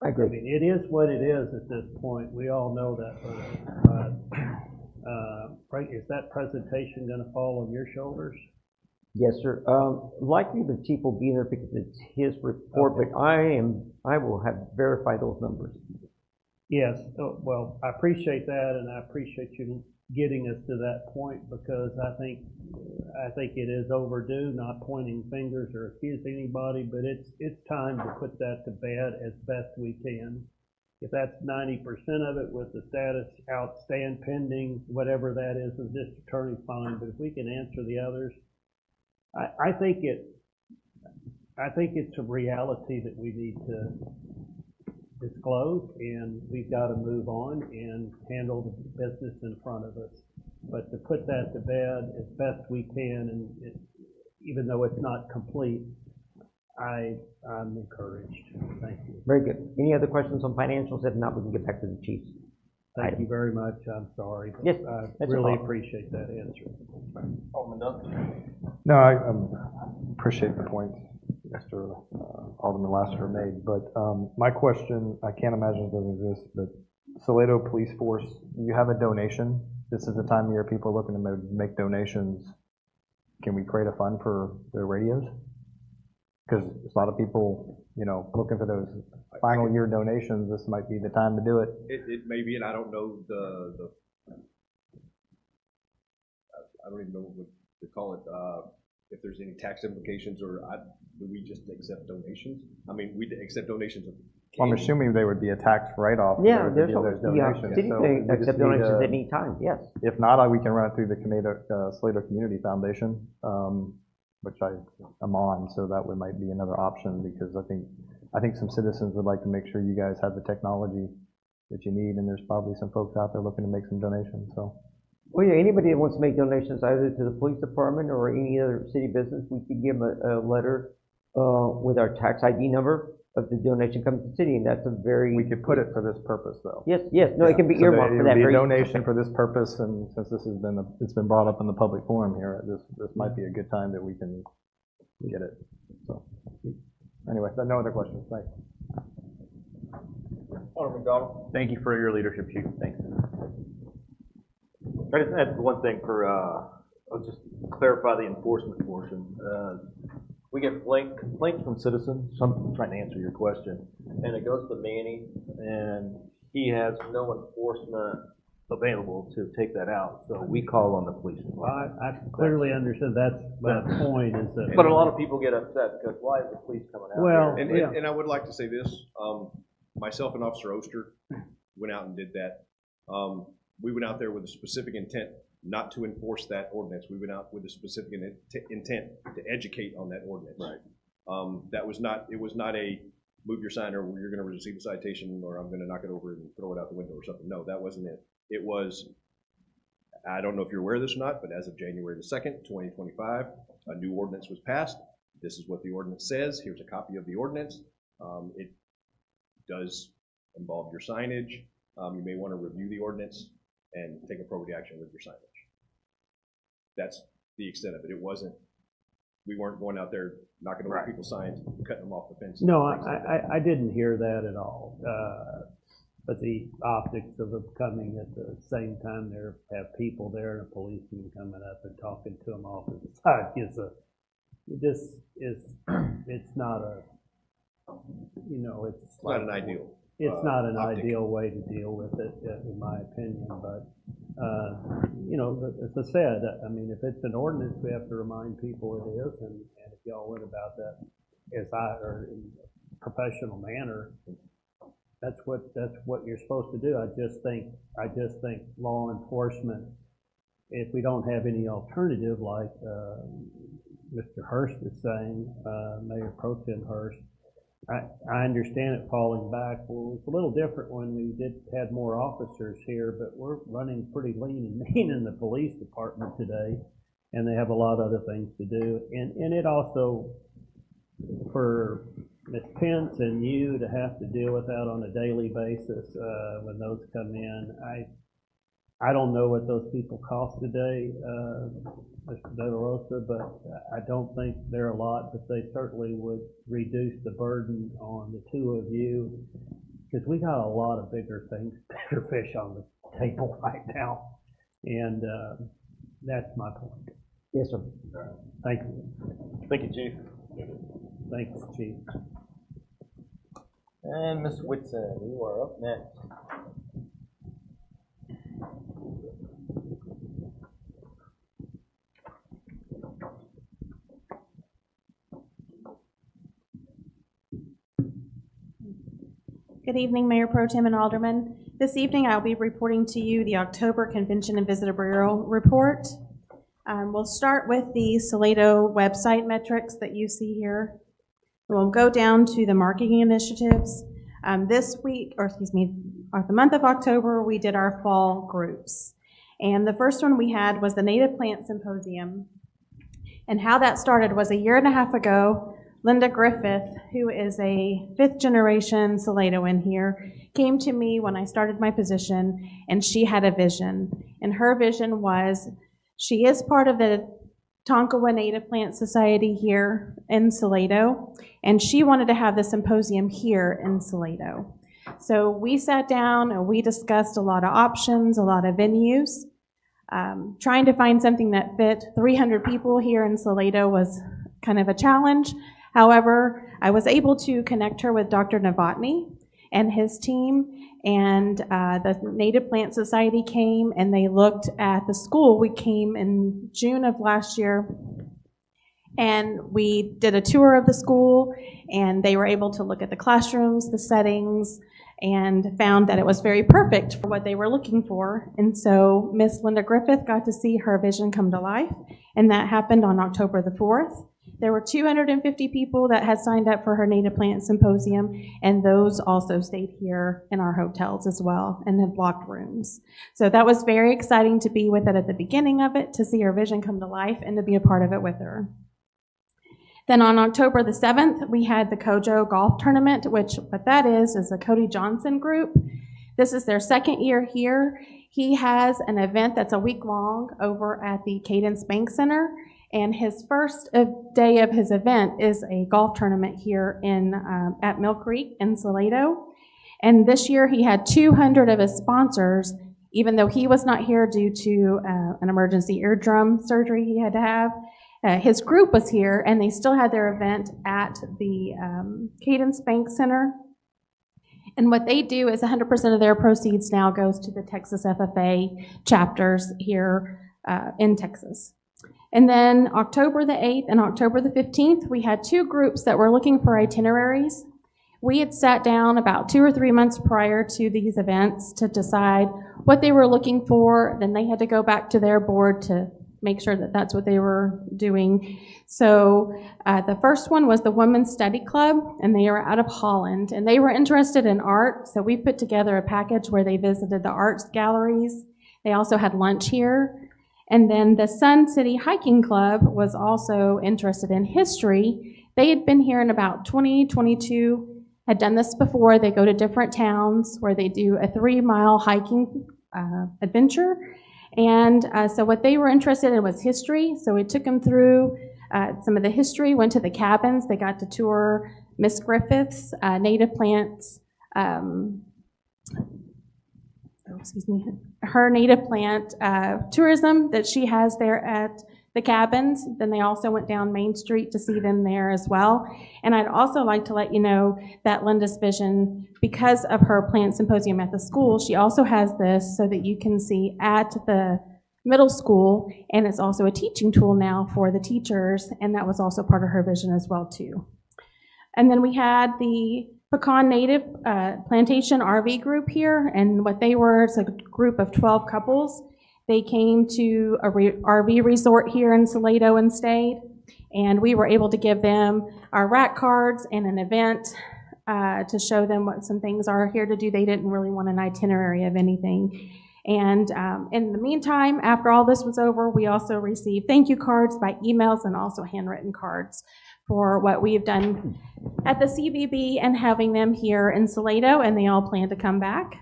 I agree. I mean, it is what it is at this point. We all know that. Is that presentation going to fall on your shoulders? Yes, sir. Likely the chief will be there because it's his report, Okay. but I will have verified those numbers. Yes, well, I appreciate that, and I appreciate you getting us to that point, because I think it is overdue, not pointing fingers or accusing anybody, but it's time to put that to bed as best we can. If that's 90% of it with the status outstanding, pending, whatever that is, the district attorney, fine, but if we can answer the others, I think it's a reality that we need to disclose, and we've got to move on and handle the business in front of us. But to put that to bed as best we can, and even though it's not complete, I'm encouraged. Thank you. Very good. Any other questions on financials? If not, we can get back to the chiefs. Thank you very much. I'm sorry, but Yes, I that's really fine. appreciate that answer. Alderman Dunn? No, I appreciate the points Mr. Alderman Lassiter made, but my question, I can't imagine it doesn't exist, but Salado Police Force, you have a donation. This is the time of year people are looking to make donations. Can we create a fund for their radios? Because a lot of people, looking for those final year donations, this might be the time to do it. It may be, and I don't know I don't even know what to call it, if there's any tax implications, or do we just accept donations? I mean, we accept donations of Well, I'm candy. assuming they would be a tax write-off. for Yeah, those there's who give those donations. city So can we just accept need donations to- at any time, yes. If not, we can run it through the Salado Community Foundation, which I'm on, so that might be another option, because I think some citizens would like to make sure you guys have the technology that you need, and there's probably some folks out there looking to make some donations, so. Well, yeah, anybody that wants to make donations either to the police department or any other city business, we could give them a letter with our tax ID number of the donation coming to the city, and that's a very... We could put it for this purpose, though. Yes, no, it can be So earmarked for that It would be very... a donation for this purpose, and since this has it's been brought up in the public forum here, this might be a good time that we can get it, so. Anyway, no other questions, thanks. Alderman McDonald? Thank you for your leadership, Chief. Thanks. I just had one thing I'll just clarify the enforcement portion. We get complaints from citizens, so I'm trying to answer your question, and it goes to Manny, and he has no enforcement available to take that out, so we call on the police Well, department. I clearly understand that's my point, is that... But a lot of people get upset because why is the police coming out Well, here? And I would like to say this, myself and Officer Oster went out and did that. We went out there with a specific intent not to enforce that ordinance. We went out with a specific intent to educate on that ordinance. Right. It was not a move your sign or you're going to receive a citation or I'm going to knock it over and throw it out the window or something. No, that wasn't it. It was, I don't know if you're aware of this or not, but as of January the 2nd, 2025, a new ordinance was passed. This is what the ordinance says. Here's a copy of the ordinance. It does involve your signage. You may want to review the ordinance and take appropriate action with your signage. That's the extent of it. It wasn't, we weren't going out there knocking over people's signs, cutting them off the fence. No, I didn't hear that at all. But the optics of them coming at the same time, there have people there and a policeman coming up and talking to them off to the side it's not a, you know, it's not an ideal. It's not an optic. ideal way to deal with it, in my opinion, but, you know, as I said, I mean, if it's an ordinance, we have to remind people it is, and if y'all went about that in a professional manner, that's what you're supposed to do. I just think law enforcement, if we don't have any alternative, like Mr. Hurst is saying, Mayor Pro Tem Hurst, I understand it falling back. Well, it's a little different when we had more officers here, but we're running pretty lean and mean in the police department today, and they have a lot of other things to do. And it also, for Ms. Pence and you to have to deal with that on a daily basis when those come in, I don't know what those people cost today, Mr. De La Rosa, but I don't think they're a lot, but they certainly would reduce the burden on the two of you, because we got a lot of bigger things, better fish on the table right now, and that's my point. Yes, sir. Thank you. Thank you, Chief. Thanks, Chief. And Ms. Whitson, you are up next. Good evening, Mayor Pro Tem and Alderman. This evening I'll be reporting to you the October Convention and Visitor Bureau report. We'll start with the Salado website metrics that you see here. We'll go down to the marketing initiatives. This week, or excuse me, the month of October, we did our fall groups. And the first one we had was the Native Plant Symposium. And how that started was a year and a half ago. Linda Griffith, who is a fifth-generation Saladoan here, came to me when I started my position, and she had a vision. And her vision was, she is part of the Tonkawa Native Plant Society here in Salado, and she wanted to have the symposium here in Salado. So we sat down and we discussed a lot of options, a lot of venues. Trying to find something that fit 300 people here in Salado was kind of a challenge. However, I was able to connect her with Dr. Novotny and his team, and the Native Plant Society came and they looked at the school. We came in June of last year, and we did a tour of the school, and they were able to look at the classrooms, the settings, and found that it was very perfect for what they were looking for. And so Miss Linda Griffith got to see her vision come to life, and that happened on October the 4th. There were 250 people that had signed up for her Native Plant Symposium, and those also stayed here in our hotels as well and had blocked rooms. So that was very exciting to be with it at the beginning of it, to see her vision come to life and to be a part of it with her. Then on October the 7th, we had the Kojo Golf Tournament, which what that is a Cody Johnson group. This is their second year here. He has an event that's a week long over at the Cadence Bank Center. And his first day of his event is a golf tournament here at Mill Creek in Salado. And this year he had 200 of his sponsors, even though he was not here due to an emergency eardrum surgery he had to have. His group was here, and they still had their event at the Cadence Bank Center. And what they do is 100% of their proceeds now goes to the Texas FFA chapters here in Texas. And then October the 8th and October the 15th, we had two groups that were looking for itineraries. We had sat down about 2 or 3 months prior to these events to decide what they were looking for. Then they had to go back to their board to make sure that that's what they were doing. So the first one was the Women's Study Club, and they are out of Holland, and they were interested in art. So we put together a package where they visited the arts galleries. They also had lunch here. And then the Sun City Hiking Club was also interested in history. They had been here in about 2022, had done this before. They go to different towns where they do a 3-mile hiking adventure. And so what they were interested in was history. So we took them through some of the history, went to the cabins. They got to tour Miss Griffith's native plants, her native plant tourism that she has there at the cabins. Then they also went down Main Street to see them there as well. And I'd also like to let you know that Linda's Vision, because of her plant symposium at the school, she also has this so that you can see at the middle school, and it's also a teaching tool now for the teachers, and that was also part of her vision as well too. And then we had the Pecan Native Plantation RV group here, and what they were is a group of 12 couples. They came to a RV resort here in Salado and stayed, and we were able to give them our rack cards and an event to show them what some things are here to do. They didn't really want an itinerary of anything. And in the meantime, after all this was over, we also received thank you cards by emails and also handwritten cards for what we've done at the CVB and having them here in Salado, and they all plan to come back.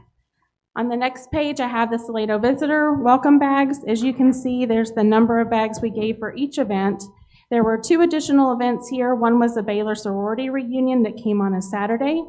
On the next page, I have the Salado Visitor Welcome Bags. As you can see, there's the number of bags we gave for each event. There were 2 additional events here. One was a Baylor sorority reunion that came on a Saturday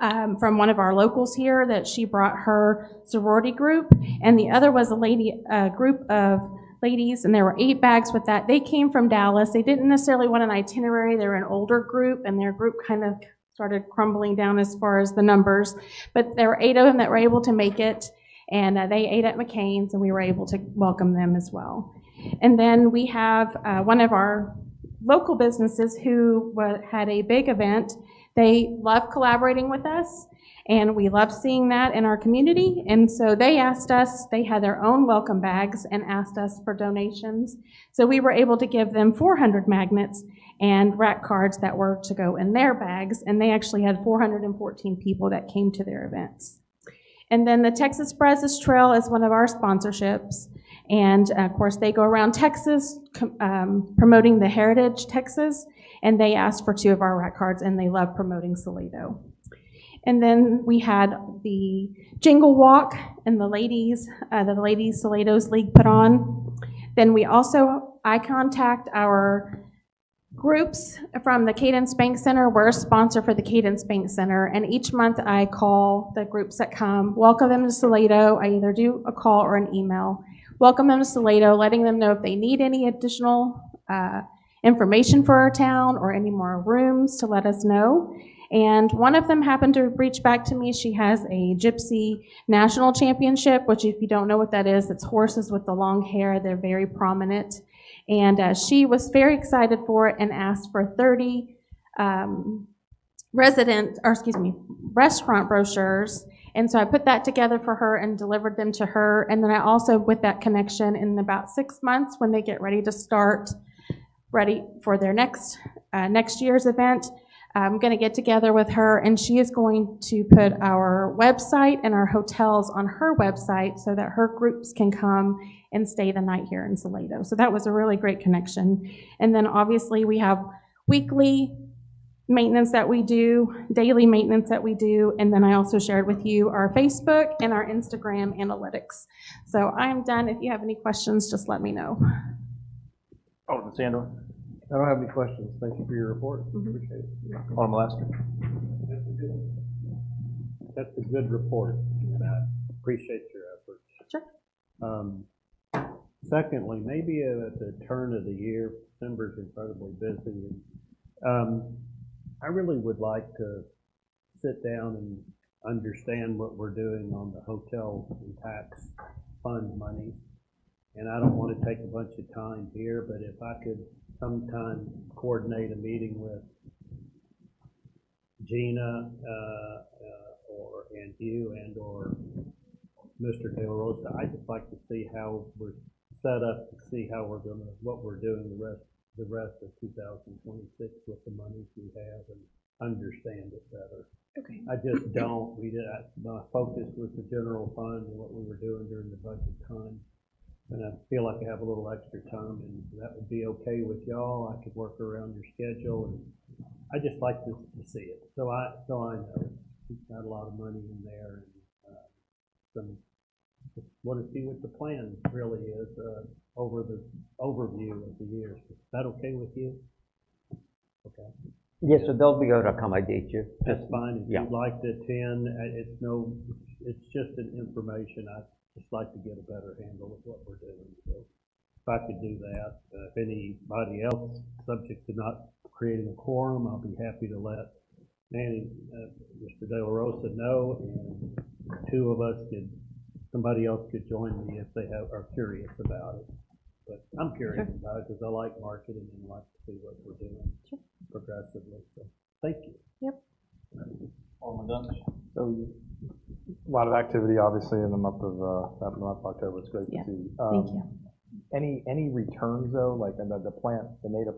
from one of our locals here that she brought her sorority group. And the other was a group of ladies, and there were 8 bags with that. They came from Dallas. They didn't necessarily want an itinerary. They were an older group, and their group kind of started crumbling down as far as the numbers. But there were 8 of them that were able to make it, and they ate at McCain's, and we were able to welcome them as well. And then we have one of our local businesses who had a big event. They love collaborating with us, and we love seeing that in our community. And so they asked us, they had their own welcome bags and asked us for donations. So we were able to give them 400 magnets and rack cards that were to go in their bags. And they actually had 414 people that came to their events. And then the Texas Brazos Trail is one of our sponsorships. And of course, they go around Texas promoting the Heritage Texas. And they asked for 2 of our rack cards, and they love promoting Salado. And then we had the Jingle Walk and the ladies Salado's League put on. Then we also, I contact our groups from the Cadence Bank Center. We're a sponsor for the Cadence Bank Center, and each month I call the groups that come, welcome them to Salado. I either do a call or an email. Welcome them to Salado, letting them know if they need any additional information for our town or any more rooms to let us know. And one of them happened to reach back to me. She has a Gypsy National Championship, which if you don't know what that is, it's horses with the long hair. They're very prominent. And she was very excited for it and asked for 30 restaurant brochures. And so I put that together for her and delivered them to her. And then I also, with that connection, in about 6 months, when they get ready to start, ready for their next year's event, I'm going to get together with her, and she is going to put our website and our hotels on her website so that her groups can come and stay the night here in Salado. So that was a really great connection. And then obviously we have weekly maintenance that we do, daily maintenance that we do, and then I also shared with you our Facebook and our Instagram analytics. So I'm done. If you have any questions, just let me know. Alderman Sandor. I don't have any questions. Thank you for your report. Appreciate it. Alderman Lasker. That's a good report, and I appreciate your efforts. Sure. Secondly, maybe at the turn of the year, December's incredibly busy. I really would like to sit down and understand what we're doing on the hotel and tax fund money. And I don't want to take a bunch of time here, but if I could sometime coordinate a meeting with Gina, and you or Mr. De La Rosa, I'd just like to see how we're set up to see how what we're doing the rest of 2026 with the monies we have and understand it better. Okay. I just don't. My focus was the general fund and what we were doing during the budget time. And I feel like I have a little extra time, and that would be okay with y'all. I could work around your schedule, and I just like to see it. So I know we've got a lot of money in there, and just want to see what the plan really is over the overview of the years. Is that okay with you? Okay. Yes, so they'll be able to accommodate you. That's fine. If Yeah. you'd like to attend, it's just an information. I just like to get a better handle of what we're doing. So if I could do that, if anybody else subject to not creating a quorum, I'll be happy to let Manny, Mr. De La Rosa know, and somebody else could join me if they are curious about it. But I'm curious about it because I like marketing and like to see what we're doing progressively. So thank you. Yep. Alderman Dunn? So, a lot of activity, obviously, in the month of October. It's great Yeah. to see. Thank you. Any returns though, like the native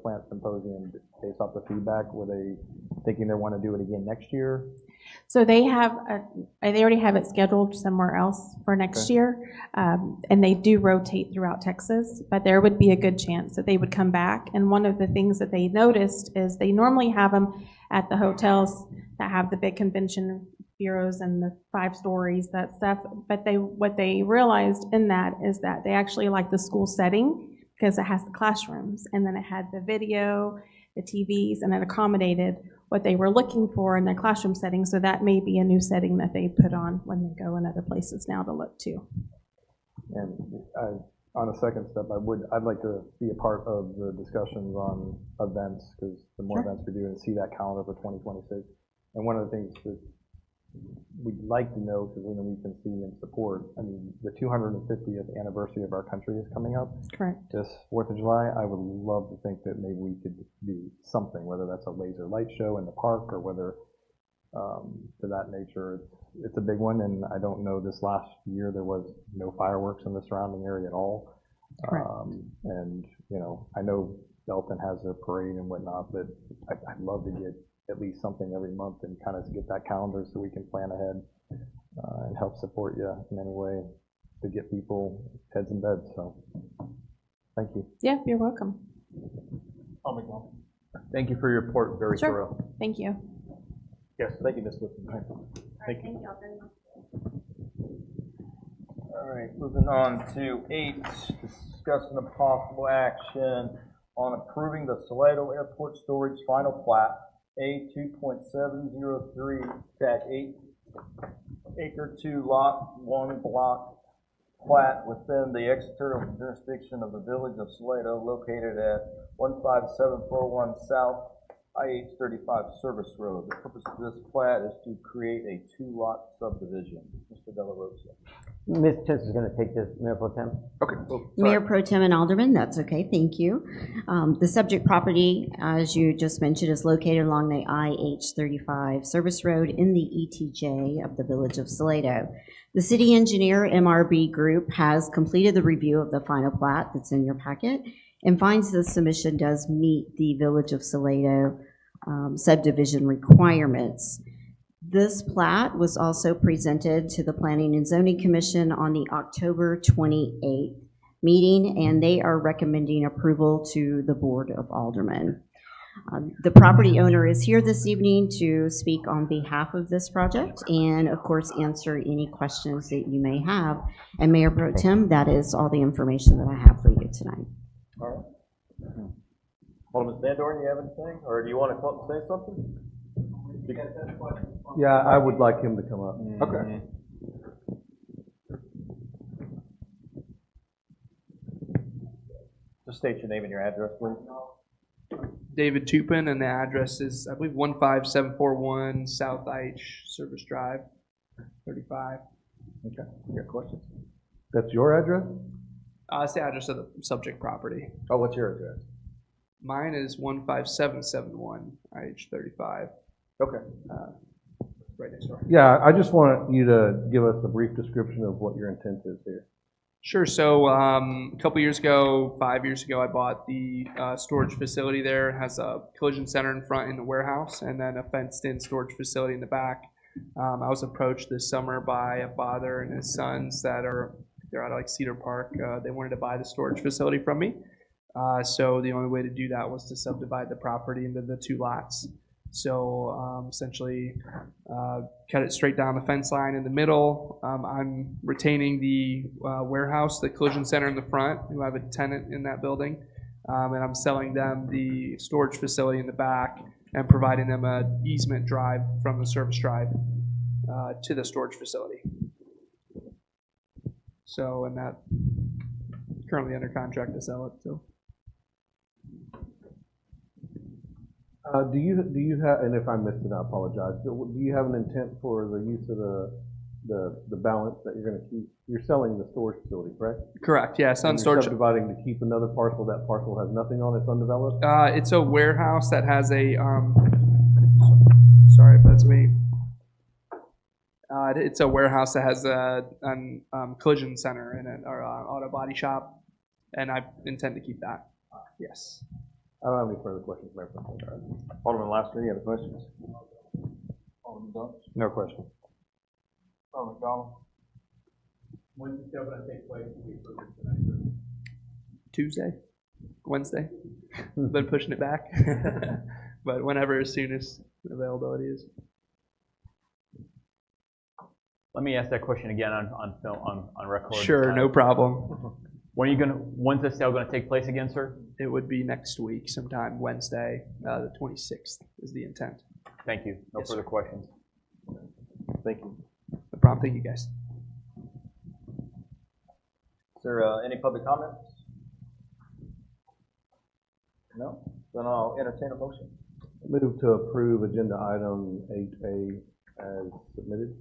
plant symposium, based off the feedback, were they thinking they want to do it again next year? So they already have it scheduled somewhere else for next year, and they do rotate throughout Texas, but there would be a good chance that they would come back. And one of the things that they noticed is they normally have them at the hotels that have the big convention bureaus and the 5 stories, that stuff. But what they realized in that is that they actually like the school setting because it has the classrooms, and then it had the video, the TVs, and it accommodated what they were looking for in their classroom setting. So that may be a new setting that they put on when they go in other places now to look to. And on a second step, I'd like to be a part of the discussions on events, because the more events we do, and see that calendar for 2026. And one of the things that we'd like to know, because then we can see and support, I mean, the 250th anniversary of our country is coming up. Correct. This 4th of July, I would love to think that maybe we could do something, whether that's a laser light show in the park or whether to that nature. It's a big one, and I don't know, this last year there was no fireworks in the surrounding area at all. Correct. And, I know Belton has their parade and whatnot, but I'd love to get at least something every month and kind of get that calendar so we can plan ahead and help support you in any way to get people heads in bed. So, thank you. Yeah, you're welcome. Thank you for your report, very Sure. thorough. Thank you. Yes, thank you, Ms. Whitson. Thank you all very much. All right, moving on to 8, discussing a possible action on approving the Salado Airport Storage final plat, A 2.703-8, acre 2, lot 1 block plat within the exterior jurisdiction of the Village of Salado, located at 15741 South IH-35 Service Road. The purpose of this plat is to create a 2-lot subdivision. Mr. De La Rosa. Ms. Tiss is going to take this, Mayor Pro Tem. Okay. Mayor Pro Tem and Alderman, that's okay, thank you. The subject property, as you just mentioned, is located along the IH-35 Service Road in the ETJ of the Village of Salado. The city engineer, MRB Group, has completed the review of the final plat that's in your packet and finds the submission does meet the Village of Salado subdivision requirements. This plat was also presented to the Planning and Zoning Commission on the October 28th meeting, and they are recommending approval to the Board of Aldermen. The property owner is here this evening to speak on behalf of this project and, of course, answer any questions that you may have. And Mayor Pro Tem, that is all the information that I have for you tonight. All right. Alderman Sandor, you have anything, or do you want to come up and say something? Yeah, I would like him to come up. Okay. Just state your name and your address, please. David Tupin, and the address is, I believe, 15741 South IH Service Drive, 35. Okay. You got questions? That's your address? It's the address of the subject property. Oh, what's your address? Mine is 15771 IH 35. Okay. Right next door. Yeah, I just want you to give us a brief description of what your intent is here. Sure. So a couple years ago, 5 years ago, I bought the storage facility there. It has a collision center in front in the warehouse and then a fenced-in storage facility in the back. I was approached this summer by a father and his sons they're out of like Cedar Park. They wanted to buy the storage facility from me. So the only way to do that was to subdivide the property into the 2 lots. So essentially, cut it straight down the fence line in the middle. I'm retaining the warehouse, the collision center in the front, who have a tenant in that building, and I'm selling them the storage facility in the back and providing them an easement drive from the service drive to the storage facility. So, and that currently under contract to sell it. So. Do you have, and if I missed it, I apologize. Do you have an intent for the use of the balance that you're going to keep? You're selling the storage facility, correct? Correct. Yeah, And storage. you're subdividing to keep another parcel. That parcel has nothing on it. It's undeveloped. It's a warehouse that has a. Sorry if that's me. It's a warehouse that has a collision center in it, or auto body shop, and I intend to keep that. Yes. I don't have any further questions, Mayor. Alderman Laster, any other questions? Alderman Dunn? No question. Alderman McDonald? When's the sale going to take place? Tonight? Tuesday, Wednesday. Been pushing it back, but whenever, as soon as availability is. Let me ask that question again on film, on record. Sure, no problem. When's the sale gonna take place again, sir? It would be next week, sometime Wednesday, the 26th is the intent. Thank you. No Yes, further sir. questions. Thank you. No problem. Thank you, guys. Is there any public comments? No? Then I'll entertain a motion. Move to approve agenda item 8A as submitted.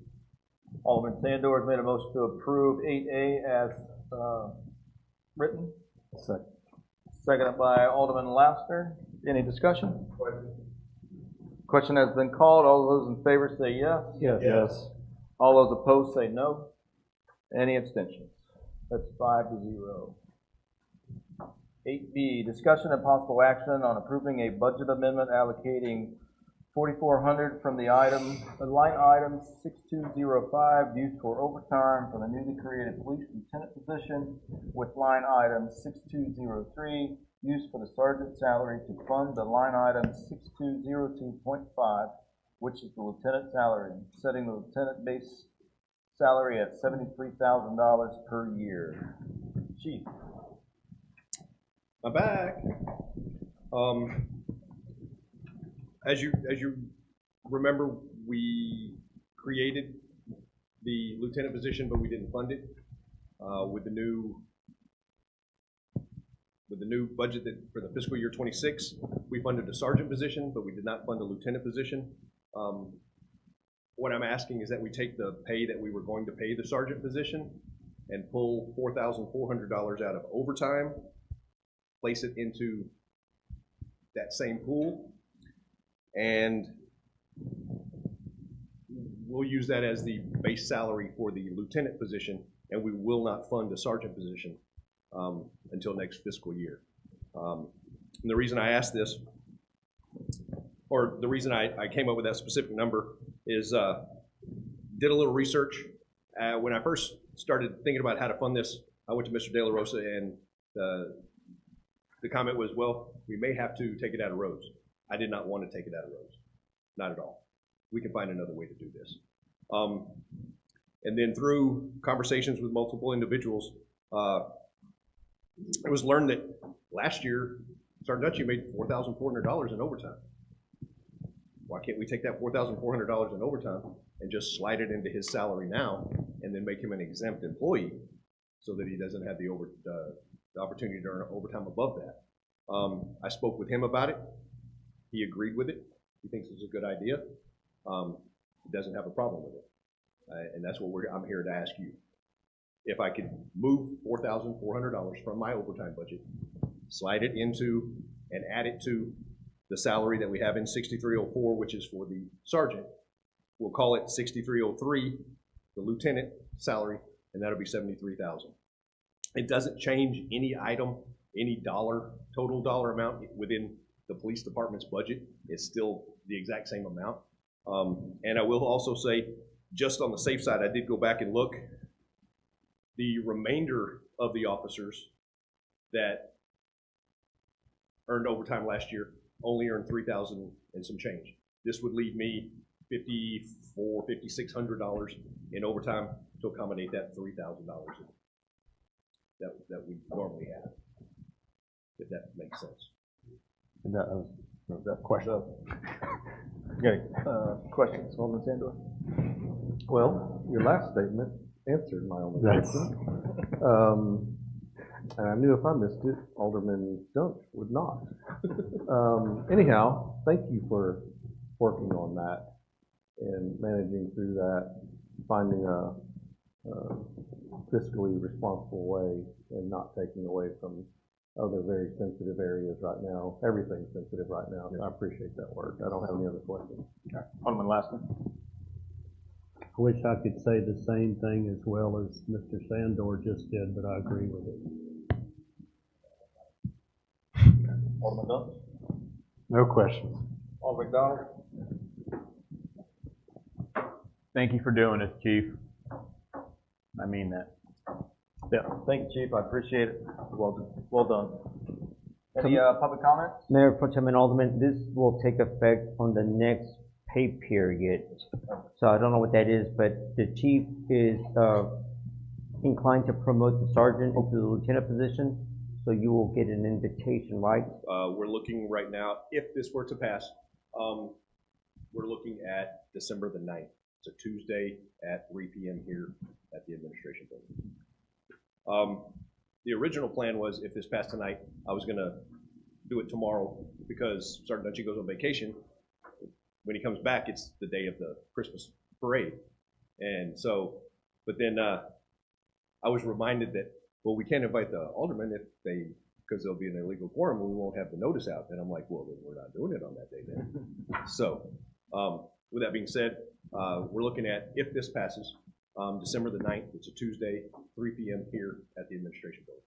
Alderman Sandor made a motion to approve 8A as written. Second. Seconded by Alderman Laster. Any discussion? Question has been called. All those in favor say yes. Yes. All those opposed say no. Any abstentions? That's 5-0. 8B, discussion and possible action on approving a budget amendment allocating $4,400 from the line item 6205 used for overtime for the newly created police lieutenant position with line item 6203 used for the sergeant salary to fund the line item 6202.5, which is the lieutenant salary, setting the lieutenant base salary at $73,000 per year. Chief. I'm back. As you remember, we created the lieutenant position, but we didn't fund it. With the new budget for the fiscal year 26, we funded a sergeant position, but we did not fund a lieutenant position. What I'm asking is that we take the pay that we were going to pay the sergeant position and pull $4,400 out of overtime, place it into that same pool, and we'll use that as the base salary for the lieutenant position, and we will not fund a sergeant position until next fiscal year. And the reason I asked this, or the reason I came up with that specific number is did a little research. When I first started thinking about how to fund this, I went to Mr. De La Rosa, and the comment was, well, we may have to take it out of roads. I did not want to take it out of roads. Not at all. We can find another way to do this. And then through conversations with multiple individuals, it was learned that last year, Sergeant Dutchie made $4,400 in overtime. Why can't we take that $4,400 in overtime and just slide it into his salary now and then make him an exempt employee so that he doesn't have the opportunity to earn overtime above that? I spoke with him about it. He agreed with it. He thinks it's a good idea. He doesn't have a problem with it. And that's what I'm here to ask you. If I could move $4,400 from my overtime budget, slide it into and add it to the salary that we have in 6304, which is for the sergeant. We'll call it 6303, the lieutenant salary, and that'll be 73,000. It doesn't change any item, any total dollar amount within the police department's budget. It's still the exact same amount. And I will also say, just on the safe side, I did go back and look. The remainder of the officers that earned overtime last year only earned $3,000 and some change. This would leave me $5,600 in overtime to accommodate that $3,000 that we normally have, if that makes sense. That question. Okay. Questions, Alderman Sandor? Well, your last statement answered my only question. And I knew if I missed it, Alderman Dunk would not. Anyhow, thank you for working on that and managing through that, finding a fiscally responsible way and not taking away from other very sensitive areas right now. Everything's sensitive right now. I appreciate that work. I don't have any other questions. Alderman Lassman? I wish I could say the same thing as well as Mr. Sandor just did, but I agree with it. Alderman Dunk? No questions. Alderman McDonald? Thank you for doing this, Chief. I mean that. Yeah, thank you, Chief. I appreciate it. Well done. Any public comments? Mayor Pro Tem and Alderman, this will take effect on the next pay period. So I don't know what that is, but the chief is inclined to promote the sergeant into the lieutenant position. So you will get an invitation, right? We're looking right now, if this were to pass, we're looking at December the 9th. It's a Tuesday at 3 p.m. here at the administration building. The original plan was, if this passed tonight, I was going to do it tomorrow because Sergeant Dutchy goes on vacation. When he comes back, it's the day of the Christmas parade. And so, but then I was reminded that, well, we can't invite the aldermen because there'll be an illegal quorum and we won't have the notice out. And I'm like, well, then we're not doing it on that day then. So, with that being said, we're looking at, if this passes, December the 9th, it's a Tuesday, 3 p.m. here at the administration building.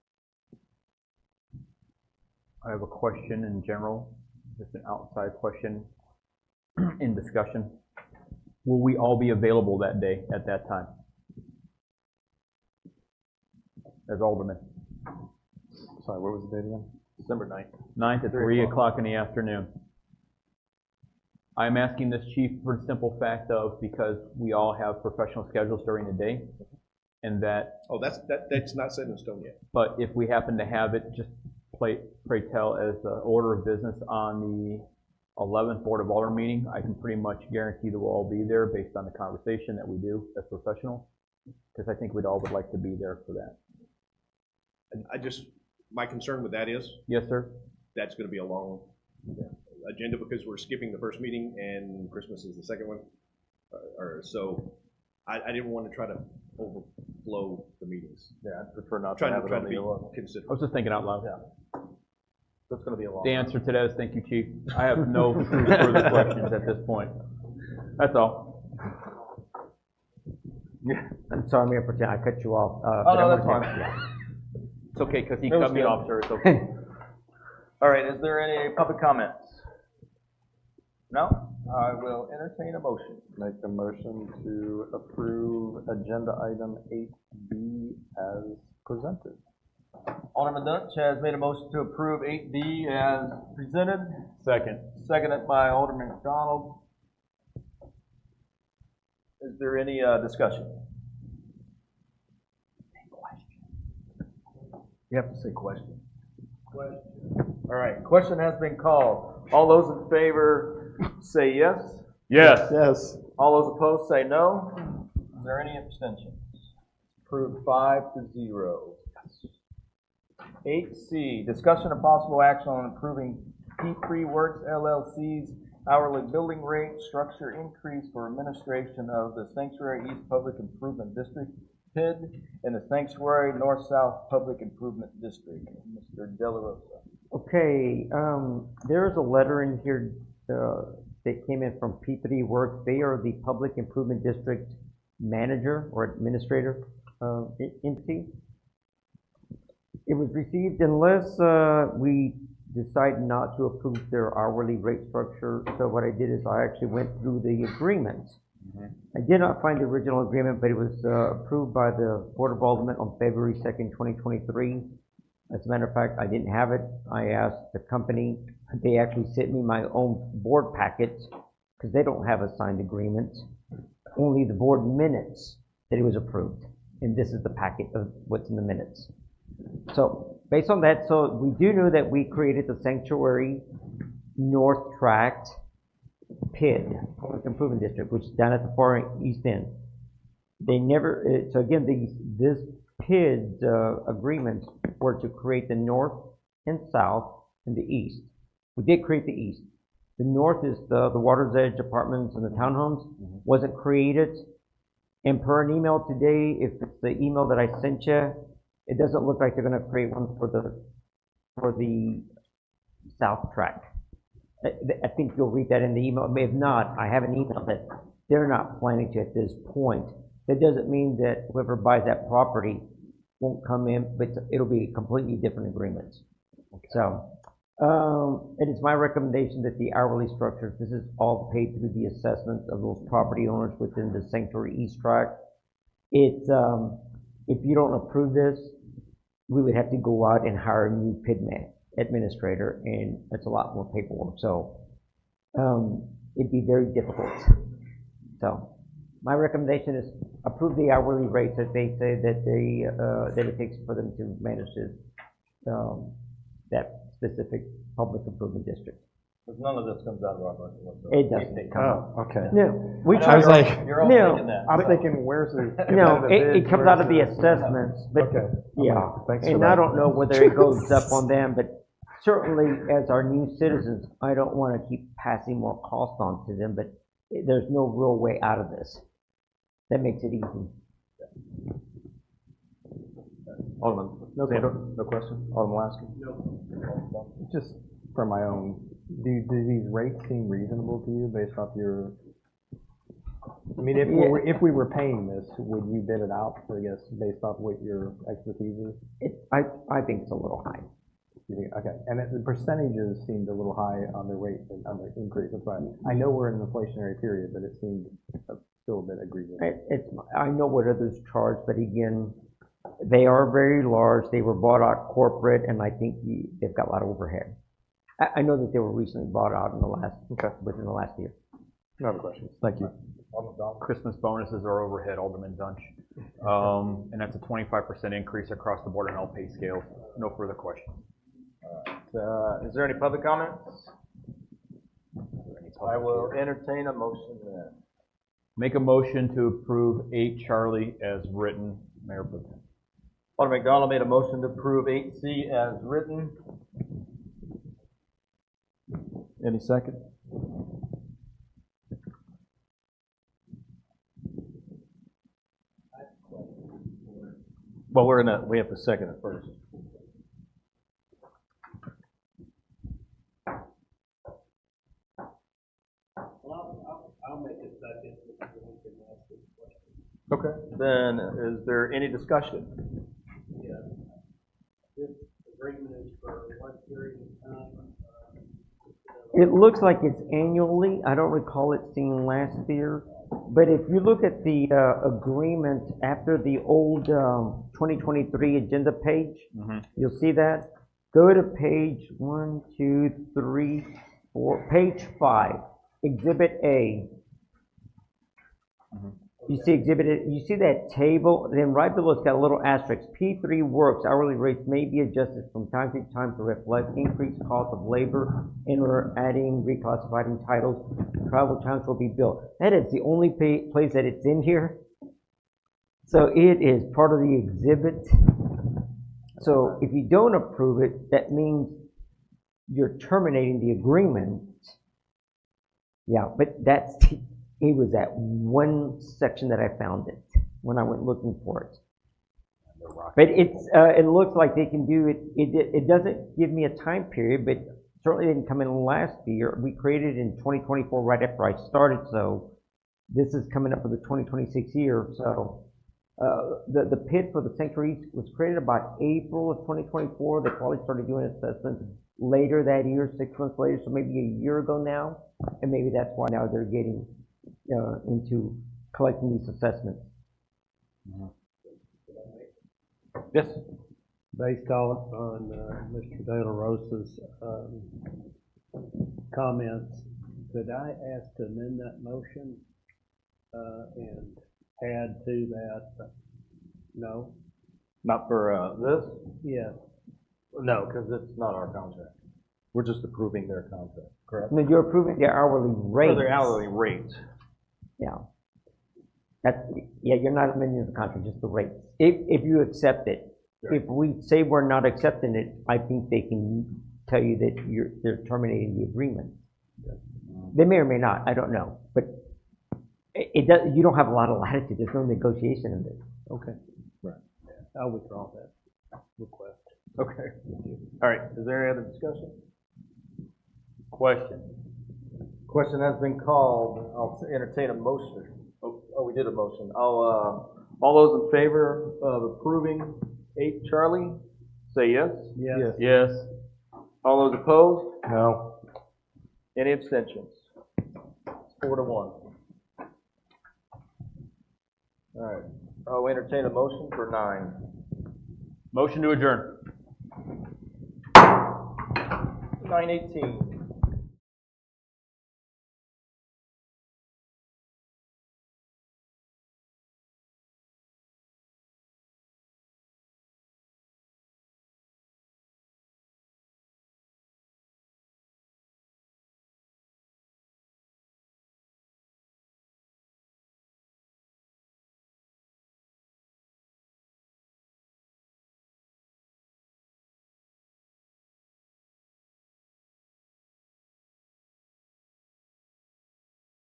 I have a question in general, just an outside question in discussion. Will we all be available that day at that time? As aldermen? Sorry, what was the date again? December 9th. 9th at 3 o'clock in the afternoon. I'm asking this, Chief, for the simple fact of, because we all have professional schedules during the day, and that... Oh, that's not set in stone yet. But if we happen to have it, just pray tell, as the order of business on the 11th Board of Aldermen meeting, I can pretty much guarantee that we'll all be there based on the conversation that we do as professionals, because I think we'd all would like to be there for that. And my concern with that is... Yes, sir? That's going to be a long agenda because we're skipping the first meeting and Christmas is the second one. So I didn't want to try to overflow the meetings. Yeah, I'd prefer not to have it on the 11th. I was just thinking out loud. Yeah. That's going to be a long The answer to that is thank you, Chief. I have no further questions at this point. That's all. I'm sorry, Mayor Pro Tem, I cut you off. Oh, no, that's fine. It's okay, because he cut me off, sir. It's okay. All right, is there any public comments? No? I will entertain a motion. Make a motion to approve agenda item 8B as presented. Alderman Dutch has made a motion to approve 8D as presented. Second. Seconded by Alderman McDonald. Is there any discussion? You have to say question. All right, question has been called. All those in favor say yes. Yes. Yes. All those opposed say no. Is there any abstentions? Approved 5-0. 8C, discussion of possible action on approving P3 Works LLC's hourly building rate structure increase for administration of the Sanctuary East Public Improvement District, PID, and the Sanctuary North-South Public Improvement District. Mr. De La Rosa. Okay, there is a letter in here that came in from P3 Works. They are the Public Improvement District Manager or Administrator entity. It was received unless we decide not to approve their hourly rate structure. So what I did is I actually went through the agreements. I did not find the original agreement, but it was approved by the Board of Aldermen on February 2nd, 2023. As a matter of fact, I didn't have it. I asked the company. They actually sent me my own board packet because they don't have a signed agreement. Only the board minutes that it was approved. And this is the packet of what's in the minutes. So based on that, so we do know that we created the Sanctuary North Tract PID, Public Improvement District, which is down at the far east end. They never, so again, this PID agreements were to create the north and south and the east. We did create the east. The north is the Water's Edge apartments and the townhomes, wasn't created. And per an email today, if it's the email that I sent you, it doesn't look like they're going to create one for the south tract. I think you'll read that in the email. If not, I have an email that they're not planning to at this point. That doesn't mean that whoever buys that property won't come in, but it'll be completely different agreements. So, it is my recommendation that the hourly structure, this is all paid through the assessments of those property owners within the Sanctuary East Tract. It's, if you don't approve this, we would have to go out and hire a new PID administrator, and it's a lot more paperwork. So, it'd be very difficult. So, my recommendation is approve the hourly rates that they say that that it takes for them to manage this, that specific public improvement district. Because none of this comes out of our budget whatsoever. It doesn't. Oh, okay. No, we I try. was like, You're all No. thinking that. I'm thinking, where's the No, competitive it bids, comes where's out of the assessments, but Okay. yeah. Thanks for And that. I don't know whether it goes up on them, but certainly as our new citizens, I don't want to keep passing more cost on to them, but there's no real way out of this. That makes it easy. Alderman, no question? Alderman Lasky? No. Just for my own, do these rates seem reasonable to you based off your, I mean, if we were paying this, would you bid it out, I guess, based off what your expertise is? I think it's a little high. You think, okay, and the percentages seemed a little high on the rate, on the increase. That's why I know we're in an inflationary period, but it seemed still a bit egregious. I know what others charge, but again, they are very large. They were bought out corporate, and I think they've got a lot of overhead. I know that they were recently bought out in the last, within the last year. No other questions. Thank you. Christmas bonuses are overhead, Alderman Dunch. And that's a 25% increase across the board on all pay scales. No further questions. Is there any public comments? I will entertain a motion then. Make a motion to approve 8 Charlie as written, Mayor Pro Tem. Alderman McDonald made a motion to approve 8C as written. Any second? Well, we have to second it first. I'll make a second. Okay. Then, is there any discussion? Yeah. This agreement is for what period of time? It looks like it's annually. I don't recall it seeing last year. But if you look at the agreement after the old 2023 agenda page, you'll see that. Go to page 1, 2, 3, 4, page 5, Exhibit A. You see Exhibit A, you see that table, then right below it's got a little asterisk. P3 Works hourly rates may be adjusted from time to time to reflect increased cost of labor, and we're adding, reclassifying titles. Travel times will be billed. That is the only place that it's in here. So it is part of the exhibit. So if you don't approve it, that means you're terminating the agreement. Yeah, but that's, it was that one section that I found it when I went looking for it. But it's, it looks like they can do it, it doesn't give me a time period, but certainly didn't come in last year. We created in 2024 right after I started, so this is coming up for the 2026 year, so. The pit for the Sanctuary East was created about April of 2024. They probably started doing assessments later that year, 6 months later, so maybe a year ago now. And maybe that's why now they're getting into collecting these assessments. Yes. Based on Mr. De La Rosa's comments, could I ask to amend that motion and add to that? No? Not for this? Yeah. No, because it's not our contract. We're just approving their contract, correct? I mean, you're approving their hourly rate. For their hourly rate. Yeah. That's, yeah, you're not amending the contract, just the rate. If you accept it. Sure. If we say we're not accepting it, I think they can tell you that they're terminating the agreement. They may or may not, I don't know. But it does, you don't have a lot of latitude. There's no negotiation in this. Okay. Right. I'll withdraw that request. Okay. All right, is there any other discussion? Question. Question has been called. I'll entertain a motion. Oh, we did a motion. All those in favor of approving 8 Charlie, say yes. Yes. Yes. All those opposed? No. Any abstentions? 4-1. All right, I'll entertain a motion for 9. Motion to adjourn. 9:18.